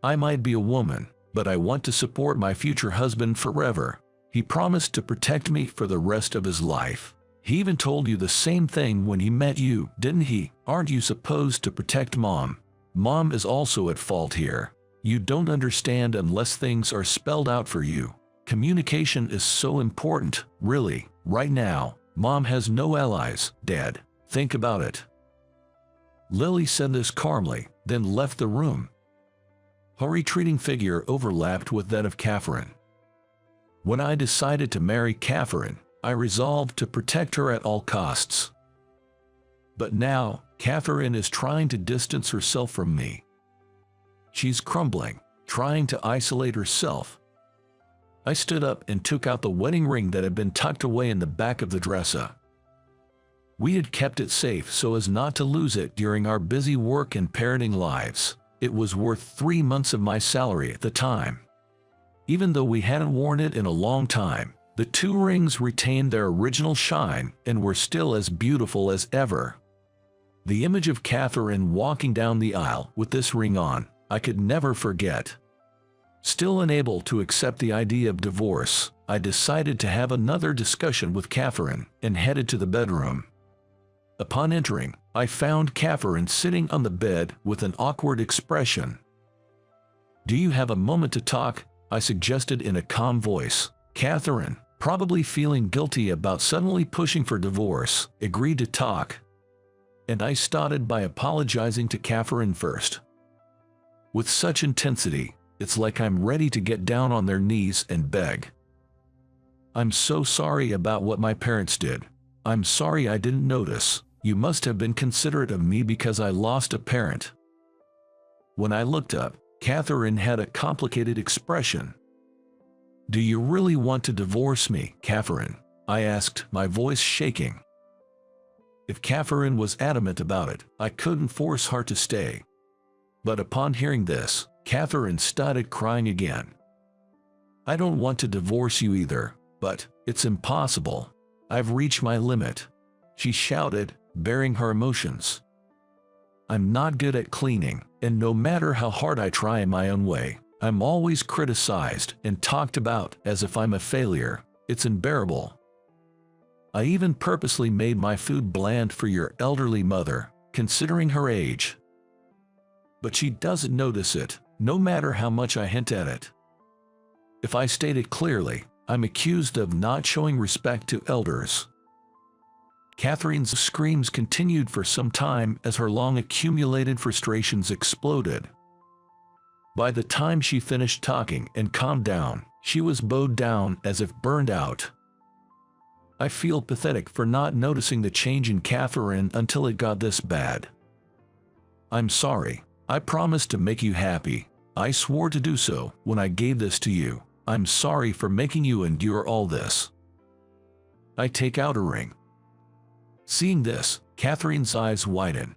"I might be a woman, but I want to support my future husband forever. He promised to protect me for the rest of his life. He even told you the same thing when he met you, didn't he? Aren't you supposed to protect Mom? Mom is also at fault here. You don't understand unless things are spelled out for you. Communication is so important, really. Right now, Mom has no allies, Dad. Think about it." Lily said this calmly, then left the room. Her retreating figure overlapped with that of Catherine. When I decided to marry Catherine, I resolved to protect her at all costs. But now, Catherine is trying to distance herself from me. She's crumbling, trying to isolate herself. I stood up and took out the wedding ring that had been tucked away in the back of the dresser. We had kept it safe so as not to lose it during our busy work and parenting lives. It was worth 3 months of my salary at the time. Even though we hadn't worn it in a long time, the 2 rings retained their original shine and were still as beautiful as ever. The image of Catherine walking down the aisle with this ring on, I could never forget. Still unable to accept the idea of divorce, I decided to have another discussion with Catherine and headed to the bedroom. Upon entering, I found Catherine sitting on the bed with an awkward expression. "Do you have a moment to talk?" I suggested in a calm voice. Catherine, probably feeling guilty about suddenly pushing for divorce, agreed to talk. And I started by apologizing to Catherine first. With such intensity, it's like I'm ready to get down on their knees and beg. "I'm so sorry about what my parents did. I'm sorry I didn't notice. You must have been considerate of me because I lost a parent." When I looked up, Catherine had a complicated expression. "Do you really want to divorce me, Catherine?" I asked, my voice shaking. If Catherine was adamant about it, I couldn't force her to stay. But upon hearing this, Catherine started crying again. "I don't want to divorce you either, but it's impossible. I've reached my limit," she shouted, bearing her emotions. "I'm not good at cleaning, and no matter how hard I try in my own way, I'm always criticized and talked about as if I'm a failure. It's unbearable. I even purposely made my food bland for your elderly mother, considering her age. But she doesn't notice it, no matter how much I hint at it. If I state it clearly, I'm accused of not showing respect to elders." Catherine's screams continued for some time as her long-accumulated frustrations exploded. By the time she finished talking and calmed down, she was bowed down as if burned out. I feel pathetic for not noticing the change in Catherine until it got this bad. "I'm sorry. I promised to make you happy. I swore to do so when I gave this to you. I'm sorry for making you endure all this. I take out a ring. Seeing this, Catherine's eyes widen.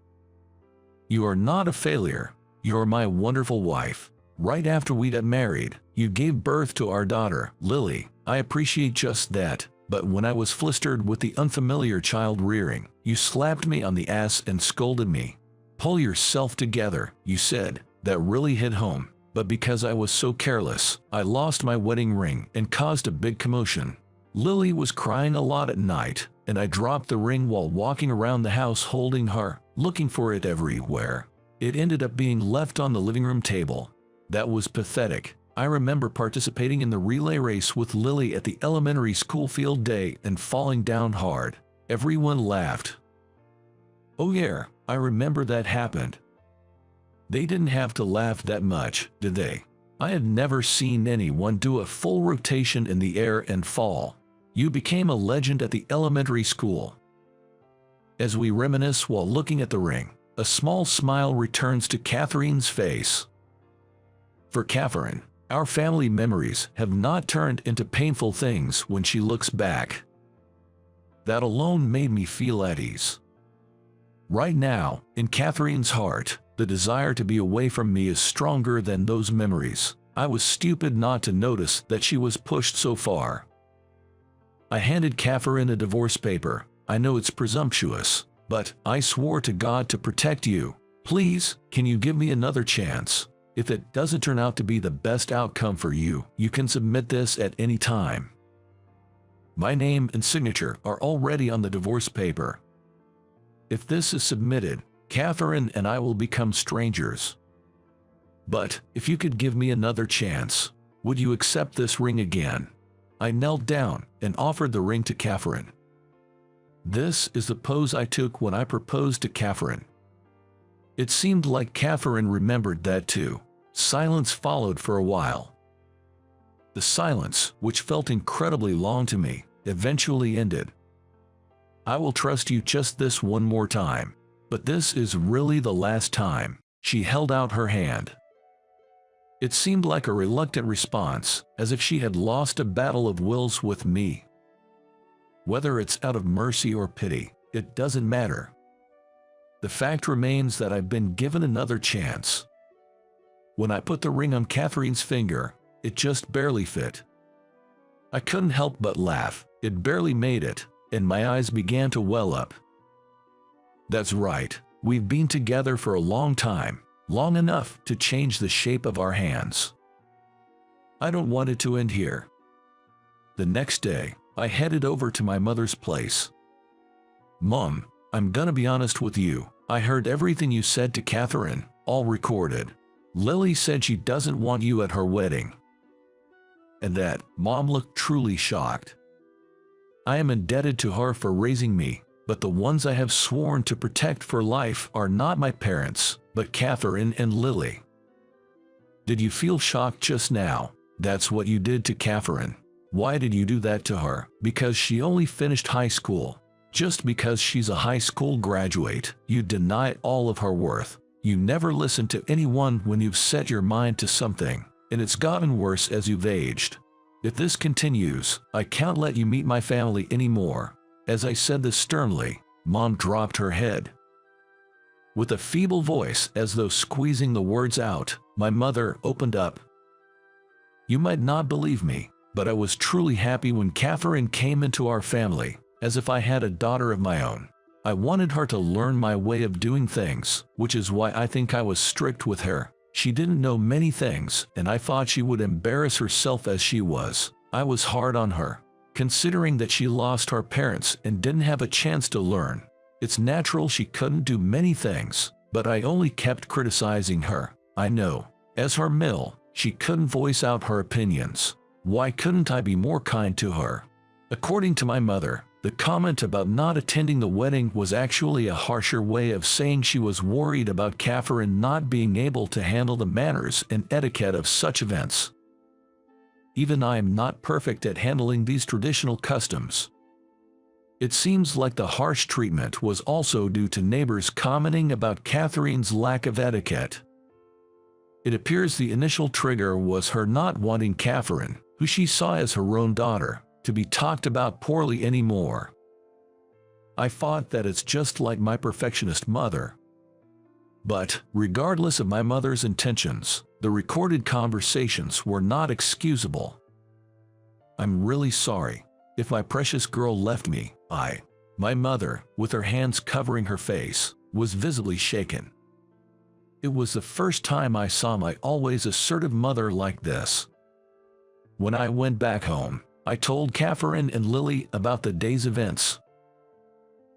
You are not a failure. You're my wonderful wife. Right after we got married, you gave birth to our daughter, Lily. I appreciate just that, but when I was flustered with the unfamiliar child rearing, you slapped me on the ass and scolded me. Pull yourself together, you said. That really hit home, but because I was so careless, I lost my wedding ring and caused a big commotion. Lily was crying a lot at night, and I dropped the ring while walking around the house holding her, looking for it everywhere. It ended up being left on the living room table. That was pathetic. I remember participating in the relay race with Lily at the elementary school field day and falling down hard. Everyone laughed. Oh yeah, I remember that happened. They didn't have to laugh that much, did they? I had never seen anyone do a full rotation in the air and fall. You became a legend at the elementary school. As we reminisce while looking at the ring, a small smile returns to Catherine's face. For Catherine, our family memories have not turned into painful things when she looks back. That alone made me feel at ease. Right now, in Catherine's heart, the desire to be away from me is stronger than those memories. I was stupid not to notice that she was pushed so far. I handed Catherine a divorce paper. I know it's presumptuous, but I swore to God to protect you. Please, can you give me another chance? If it doesn't turn out to be the best outcome for you, you can submit this at any time. My name and signature are already on the divorce paper. If this is submitted, Catherine and I will become strangers. But if you could give me another chance, would you accept this ring again? I knelt down and offered the ring to Catherine. This is the pose I took when I proposed to Catherine. It seemed like Catherine remembered that too. Silence followed for a while. The silence, which felt incredibly long to me, eventually ended. I will trust you just this one more time. But this is really the last time. She held out her hand. It seemed like a reluctant response, as if she had lost a battle of wills with me. Whether it's out of mercy or pity, it doesn't matter. The fact remains that I've been given another chance. When I put the ring on Catherine's finger, it just barely fit. I couldn't help but laugh. It barely made it, and my eyes began to well up. That's right, we've been together for a long time, long enough to change the shape of our hands. I don't want it to end here. The next day, I headed over to my mother's place. Mom, I'm gonna be honest with you, I heard everything you said to Catherine, all recorded. Lily said she doesn't want you at her wedding. And that, Mom looked truly shocked. I am indebted to her for raising me. But the ones I have sworn to protect for life are not my parents, but Catherine and Lily. Did you feel shocked just now? That's what you did to Catherine. Why did you do that to her? Because she only finished high school. Just because she's a high school graduate, you deny all of her worth. You never listen to anyone when you've set your mind to something, and it's gotten worse as you've aged. If this continues, I can't let you meet my family anymore. As I said this sternly, Mom dropped her head. With a feeble voice, as though squeezing the words out, my mother opened up. You might not believe me, but I was truly happy when Catherine came into our family, as if I had a daughter of my own. I wanted her to learn my way of doing things, which is why I think I was strict with her. She didn't know many things, and I thought she would embarrass herself as she was. I was hard on her. Considering that she lost her parents and didn't have a chance to learn, it's natural she couldn't do many things, but I only kept criticizing her. I know, as her mill, she couldn't voice out her opinions. Why couldn't I be more kind to her? According to my mother, the comment about not attending the wedding was actually a harsher way of saying she was worried about Catherine not being able to handle the manners and etiquette of such events. Even I am not perfect at handling these traditional customs. It seems like the harsh treatment was also due to neighbors commenting about Catherine's lack of etiquette. It appears the initial trigger was her not wanting Catherine, who she saw as her own daughter, to be talked about poorly anymore. I thought that it's just like my perfectionist mother. But, regardless of my mother's intentions, the recorded conversations were not excusable. I'm really sorry. If my precious girl left me, my mother, with her hands covering her face, was visibly shaken. It was the first time I saw my always assertive mother like this. When I went back home, I told Catherine and Lily about the day's events.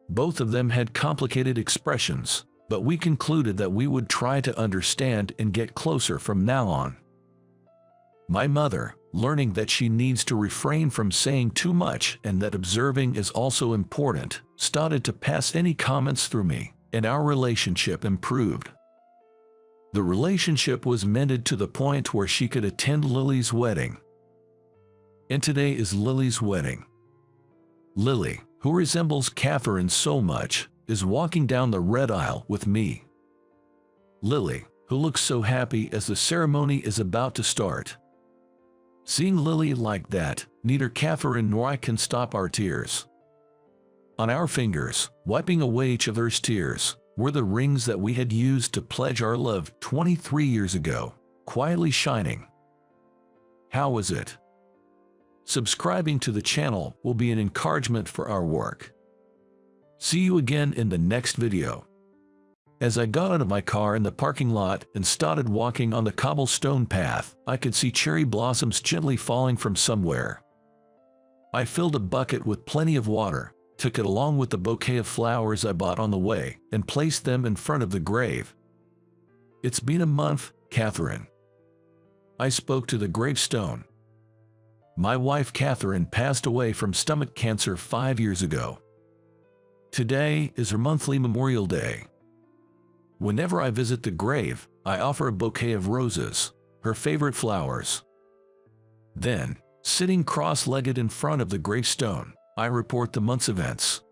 Both of them had complicated expressions, but we concluded that we would try to understand and get closer from now on. My mother, learning that she needs to refrain from saying too much and that observing is also important, started to pass any comments through me, and our relationship improved. The relationship was mended to the point where she could attend Lily's wedding. And today is Lily's wedding. Lily, who resembles Catherine so much, is walking down the red aisle with me. Lily, who looks so happy as the ceremony is about to start. Seeing Lily like that, neither Catherine nor I can stop our tears. On our fingers, wiping away each other's tears, were the rings that we had used to pledge our love 23 years ago, quietly shining. How was it? Subscribing to the channel will be an encouragement for our work. See you again in the next video. As I got out of my car in the parking lot and started walking on the cobblestone path, I could see cherry blossoms gently falling from somewhere. I filled a bucket with plenty of water, took it along with the bouquet of flowers I bought on the way, and placed them in front of the grave. It's been a month, Catherine. I spoke to the gravestone. My wife Catherine passed away from stomach cancer 5 years ago. Today is her monthly Memorial Day. Whenever I visit the grave, I offer a bouquet of roses, her favorite flowers. Then, sitting cross-legged in front of the gravestone, I report the month's events.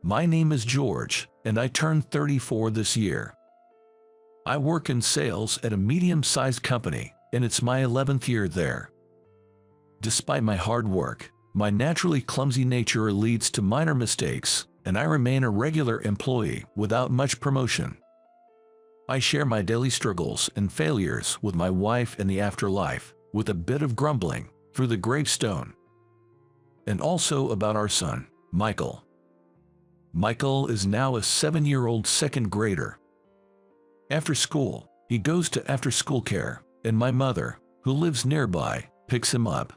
My name is George, and I turned 34 this year. I work in sales at a medium-sized company, and it's my 11th year there. Despite my hard work, my naturally clumsy nature leads to minor mistakes, and I remain a regular employee without much promotion. I share my daily struggles and failures with my wife in the afterlife, with a bit of grumbling, through the gravestone. And also about our son, Michael. Michael is now a 7-year-old second grader. After school, he goes to after-school care, and my mother, who lives nearby, picks him up.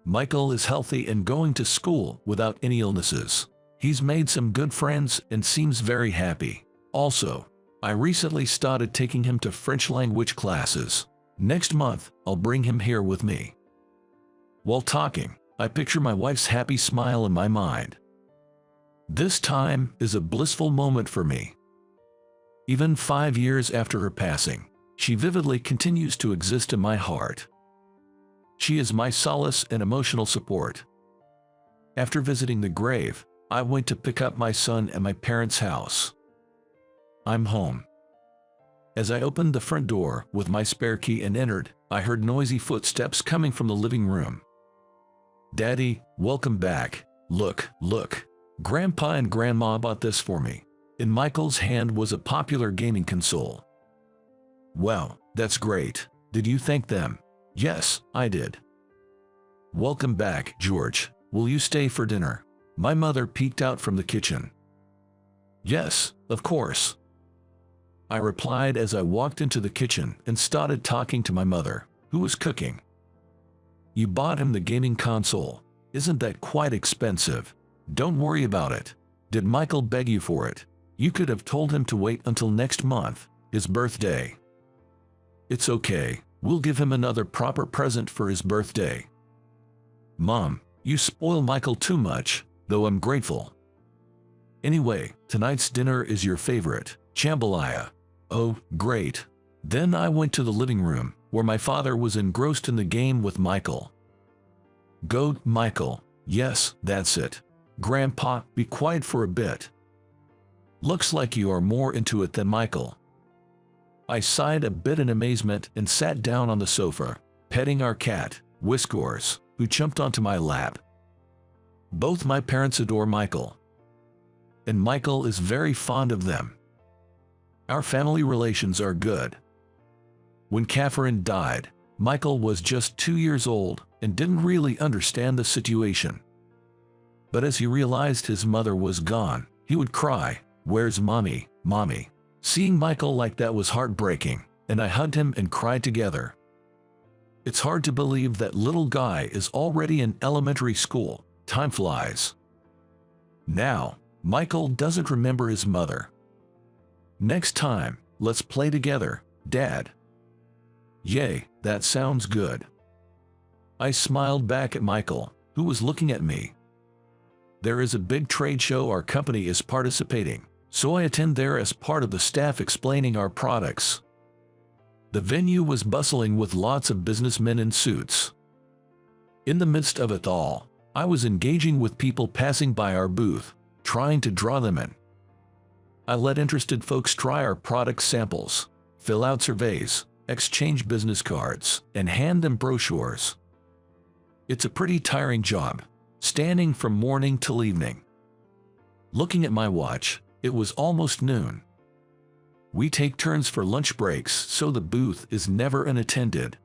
Michael is healthy and going to school without any illnesses. He's made some good friends and seems very happy. Also, I recently started taking him to French language classes. Next month, I'll bring him here with me. While talking, I picture my wife's happy smile in my mind. This time is a blissful moment for me. Even 5 years after her passing, she vividly continues to exist in my heart. She is my solace and emotional support. After visiting the grave, I went to pick up my son at my parents' house. I'm home. As I opened the front door with my spare key and entered, I heard noisy footsteps coming from the living room. Daddy, welcome back. Look. Grandpa and Grandma bought this for me. In Michael's hand was a popular gaming console. Wow, that's great. Did you thank them? Yes, I did. Welcome back, George. Will you stay for dinner? My mother peeked out from the kitchen. Yes, of course. I replied as I walked into the kitchen and started talking to my mother, who was cooking. You bought him the gaming console. Isn't that quite expensive? Don't worry about it. Did Michael beg you for it? You could have told him to wait until next month, his birthday. It's okay. We'll give him another proper present for his birthday. Mom, you spoil Michael too much, though I'm grateful. Anyway, tonight's dinner is your favorite, jambalaya. Oh, great. Then I went to the living room, where my father was engrossed in the game with Michael. Go, Michael. Yes, that's it. Grandpa, be quiet for a bit. Looks like you are more into it than Michael. I sighed a bit in amazement and sat down on the sofa, petting our cat, Whiskers, who jumped onto my lap. Both my parents adore Michael, and Michael is very fond of them. Our family relations are good. When Catherine died, Michael was just 2 years old and didn't really understand the situation. But as he realized his mother was gone, he would cry, "Where's mommy, mommy?" Seeing Michael like that was heartbreaking, and I hugged him and cried together. It's hard to believe that little guy is already in elementary school. Time flies. Now, Michael doesn't remember his mother. Next time, let's play together, Dad. Yay, that sounds good. I smiled back at Michael, who was looking at me. There is a big trade show our company is participating, so I attend there as part of the staff explaining our products. The venue was bustling with lots of businessmen in suits. In the midst of it all, I was engaging with people passing by our booth, trying to draw them in. I let interested folks try our product samples, fill out surveys, exchange business cards, and hand them brochures. It's a pretty tiring job, standing from morning till evening. Looking at my watch, it was almost noon. We take turns for lunch breaks, so the booth is never unattended.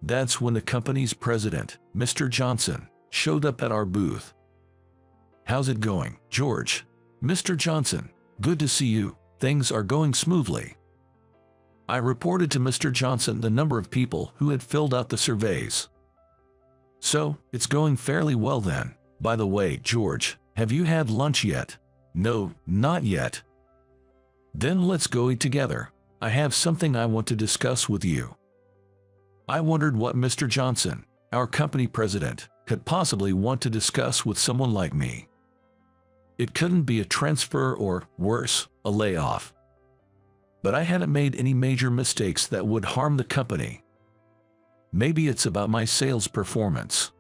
That's when the company's president, Mr. Johnson, showed up at our booth. "How's it going, George?" "Mr. Johnson, good to see you. Things are going smoothly." I reported to Mr. Johnson the number of people who had filled out the surveys. "So, it's going fairly well then. By the way, George, have you had lunch yet?" "No, not yet." "Then let's go eat together. I have something I want to discuss with you." I wondered what Mr. Johnson, our company president, could possibly want to discuss with someone like me. It couldn't be a transfer or, worse, a layoff. But I hadn't made any major mistakes that would harm the company. Maybe it's about my sales performance.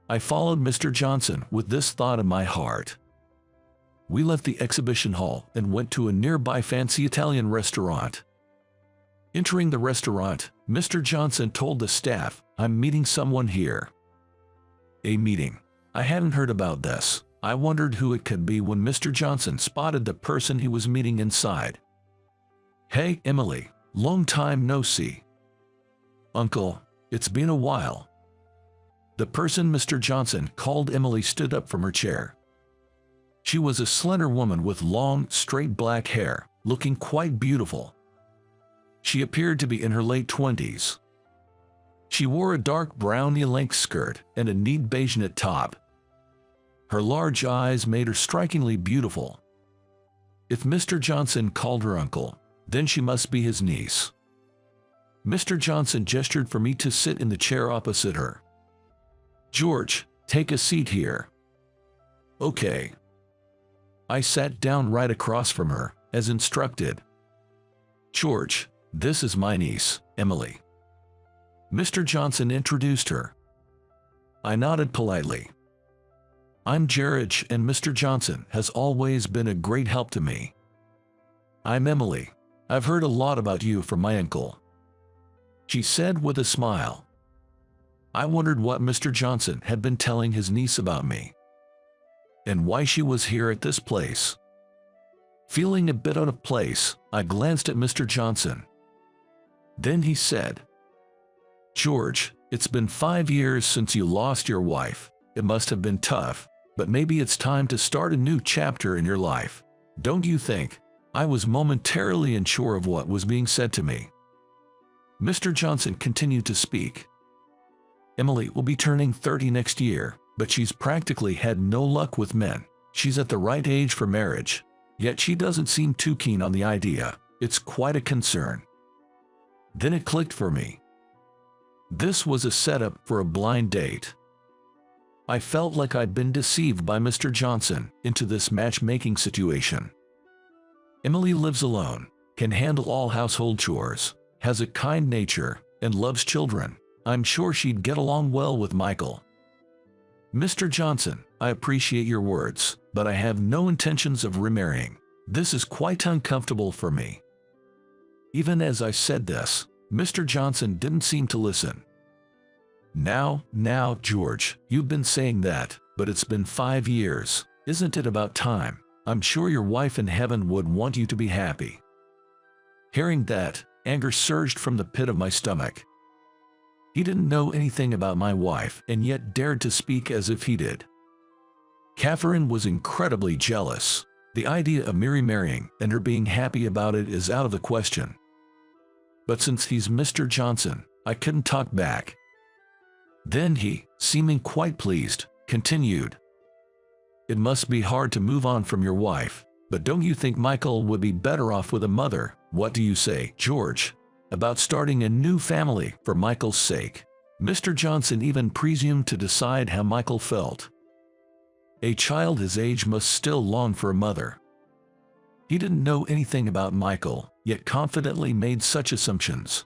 I followed Mr. Johnson with this thought in my heart. We left the exhibition hall and went to a nearby fancy Italian restaurant. Entering the restaurant, Mr. Johnson told the staff, "I'm meeting someone here." A meeting. I hadn't heard about this. I wondered who it could be when Mr. Johnson spotted the person he was meeting inside. "Hey, Emily, long time no see." "Uncle, it's been a while." The person Mr. Johnson called Emily stood up from her chair. She was a slender woman with long, straight black hair, looking quite beautiful. She appeared to be in her late 20s. She wore a dark brown knee-length skirt and a neat beige knit top. Her large eyes made her strikingly beautiful. If Mr. Johnson called her uncle, then she must be his niece. Mr. Johnson gestured for me to sit in the chair opposite her. "George, take a seat here." "Okay." I sat down right across from her, as instructed. "George, this is my niece, Emily." Mr. Johnson introduced her. I nodded politely. "I'm Jared, and Mr. Johnson has always been a great help to me." "I'm Emily. I've heard a lot about you from my uncle," she said with a smile. I wondered what Mr. Johnson had been telling his niece about me, and why she was here at this place. Feeling a bit out of place, I glanced at Mr. Johnson. Then he said, "George, it's been 5 years since you lost your wife. It must have been tough, but maybe it's time to start a new chapter in your life. Don't you think?" I was momentarily unsure of what was being said to me. Mr. Johnson continued to speak. "Emily will be turning 30 next year, but she's practically had no luck with men. She's at the right age for marriage, yet she doesn't seem too keen on the idea. It's quite a concern." Then it clicked for me. This was a setup for a blind date. I felt like I'd been deceived by Mr. Johnson into this matchmaking situation. Emily lives alone, can handle all household chores, has a kind nature, and loves children. I'm sure she'd get along well with Michael. "Mr. Johnson, I appreciate your words, but I have no intentions of remarrying. This is quite uncomfortable for me." Even as I said this, Mr. Johnson didn't seem to listen. Now, George, you've been saying that, but it's been 5 years. Isn't it about time? I'm sure your wife in heaven would want you to be happy. Hearing that, anger surged from the pit of my stomach. He didn't know anything about my wife and yet dared to speak as if he did. Catherine was incredibly jealous. The idea of Mary marrying and her being happy about it is out of the question. But since he's Mr. Johnson, I couldn't talk back. Then he, seeming quite pleased, continued. It must be hard to move on from your wife, but don't you think Michael would be better off with a mother? What do you say, George, about starting a new family for Michael's sake? Mr. Johnson even presumed to decide how Michael felt. A child his age must still long for a mother. He didn't know anything about Michael, yet confidently made such assumptions.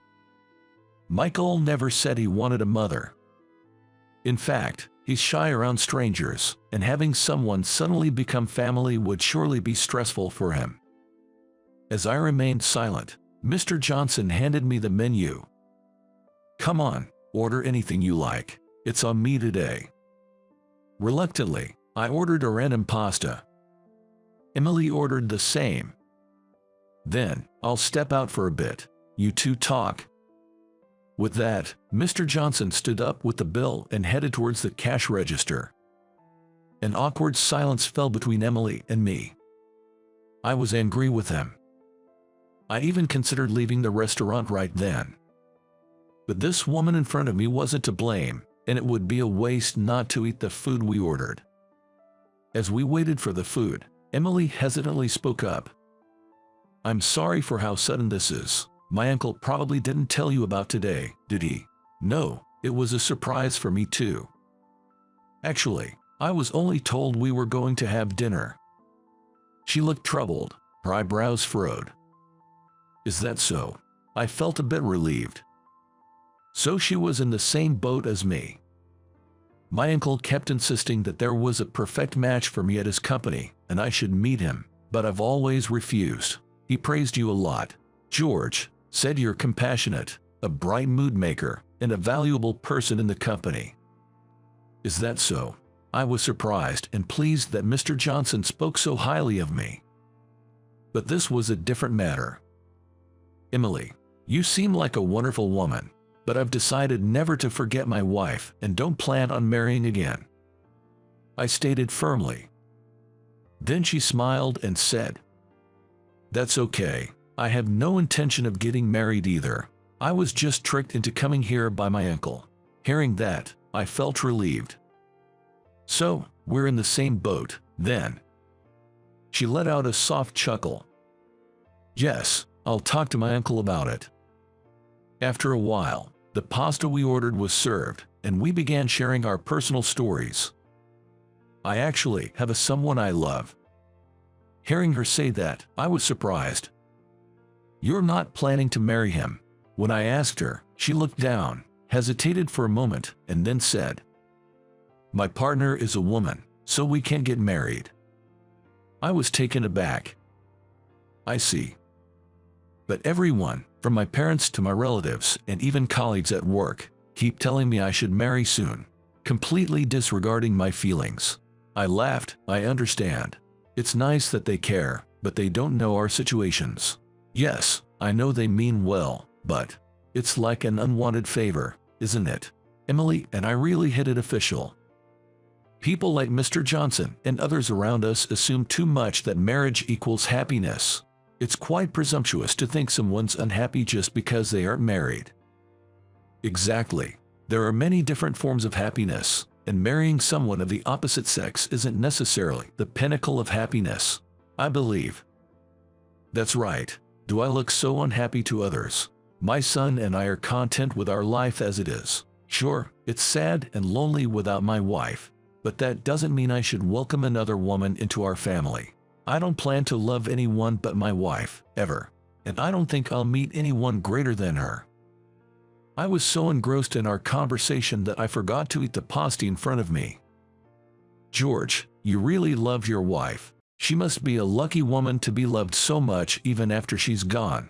Michael never said he wanted a mother. In fact, he's shy around strangers, and having someone suddenly become family would surely be stressful for him. As I remained silent, Mr. Johnson handed me the menu. Come on, order anything you like. It's on me today. Reluctantly, I ordered a random pasta. Emily ordered the same. Then, I'll step out for a bit. You two talk. With that, Mr. Johnson stood up with the bill and headed towards the cash register. An awkward silence fell between Emily and me. I was angry with him. I even considered leaving the restaurant right then. But this woman in front of me wasn't to blame, and it would be a waste not to eat the food we ordered. As we waited for the food, Emily hesitantly spoke up. I'm sorry for how sudden this is. My uncle probably didn't tell you about today, did he? No, it was a surprise for me too. Actually, I was only told we were going to have dinner. She looked troubled, her eyebrows furrowed. Is that so? I felt a bit relieved. So she was in the same boat as me. My uncle kept insisting that there was a perfect match for me at his company, and I should meet him, but I've always refused. He praised you a lot, George, said you're compassionate, a bright mood maker, and a valuable person in the company. Is that so? I was surprised and pleased that Mr. Johnson spoke so highly of me. But this was a different matter. Emily, you seem like a wonderful woman, but I've decided never to forget my wife and don't plan on marrying again, I stated firmly. Then she smiled and said, That's okay. I have no intention of getting married either. I was just tricked into coming here by my uncle. Hearing that, I felt relieved. So, we're in the same boat, then. She let out a soft chuckle. Yes, I'll talk to my uncle about it. After a while, the pasta we ordered was served, and we began sharing our personal stories. I actually have a someone I love. Hearing her say that, I was surprised. You're not planning to marry him? When I asked her, she looked down, hesitated for a moment, and then said, My partner is a woman, so we can't get married. I was taken aback. I see. But everyone, from my parents to my relatives and even colleagues at work, keep telling me I should marry soon, completely disregarding my feelings. I laughed. I understand. It's nice that they care, but they don't know our situations. Yes, I know they mean well, but it's like an unwanted favor, isn't it? Emily and I really hit it official. People like Mr. Johnson and others around us assume too much that marriage equals happiness. It's quite presumptuous to think someone's unhappy just because they aren't married. Exactly. There are many different forms of happiness, and marrying someone of the opposite sex isn't necessarily the pinnacle of happiness, I believe. That's right. Do I look so unhappy to others? My son and I are content with our life as it is. Sure, it's sad and lonely without my wife, but that doesn't mean I should welcome another woman into our family. I don't plan to love anyone but my wife, ever, and I don't think I'll meet anyone greater than her. I was so engrossed in our conversation that I forgot to eat the pasta in front of me. George, you really love your wife. She must be a lucky woman to be loved so much even after she's gone.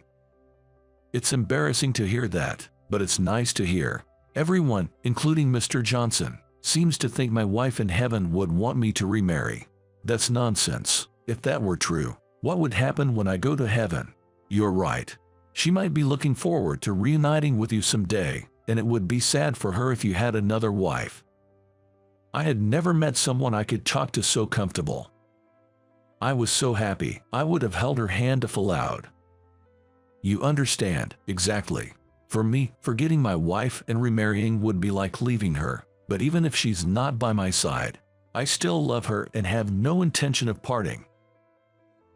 It's embarrassing to hear that, but it's nice to hear. Everyone, including Mr. Johnson, seems to think my wife in heaven would want me to remarry. That's nonsense. If that were true, what would happen when I go to heaven? You're right. She might be looking forward to reuniting with you someday, and it would be sad for her if you had another wife. I had never met someone I could talk to so comfortable. I was so happy, I would have held her hand if allowed. You understand, exactly. For me, forgetting my wife and remarrying would be like leaving her, but even if she's not by my side, I still love her and have no intention of parting.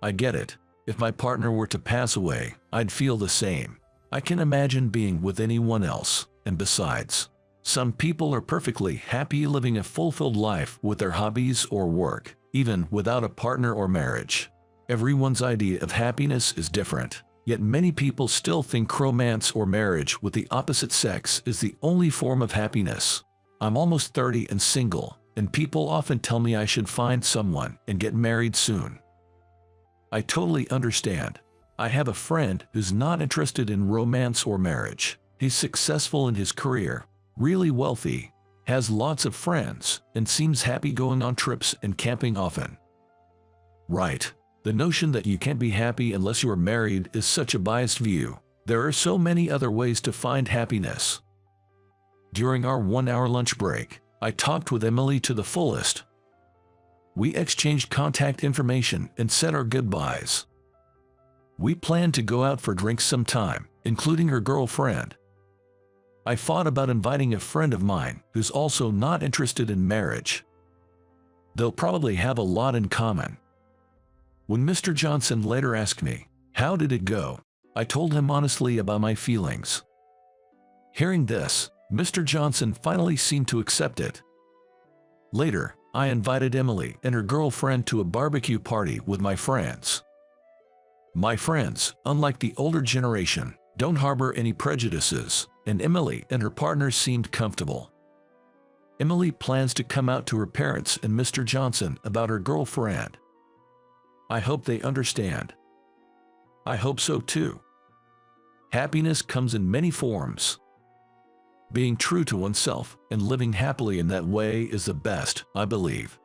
I get it. If my partner were to pass away, I'd feel the same. I can imagine being with anyone else, and besides, some people are perfectly happy living a fulfilled life with their hobbies or work, even without a partner or marriage. Everyone's idea of happiness is different, yet many people still think romance or marriage with the opposite sex is the only form of happiness. I'm almost 30 and single, and people often tell me I should find someone and get married soon. I totally understand. I have a friend who's not interested in romance or marriage. He's successful in his career, really wealthy, has lots of friends, and seems happy going on trips and camping often. Right. The notion that you can't be happy unless you are married is such a biased view. There are so many other ways to find happiness. During our 1-hour lunch break, I talked with Emily to the fullest. We exchanged contact information and said our goodbyes. We planned to go out for drinks sometime, including her girlfriend. I thought about inviting a friend of mine who's also not interested in marriage. They'll probably have a lot in common. When Mr. Johnson later asked me, "How did it go?" I told him honestly about my feelings. Hearing this, Mr. Johnson finally seemed to accept it. Later, I invited Emily and her girlfriend to a barbecue party with my friends. My friends, unlike the older generation, don't harbor any prejudices, and Emily and her partner seemed comfortable. Emily plans to come out to her parents and Mr. Johnson about her girlfriend. I hope they understand. I hope so too. Happiness comes in many forms. Being true to oneself and living happily in that way is the best, I believe.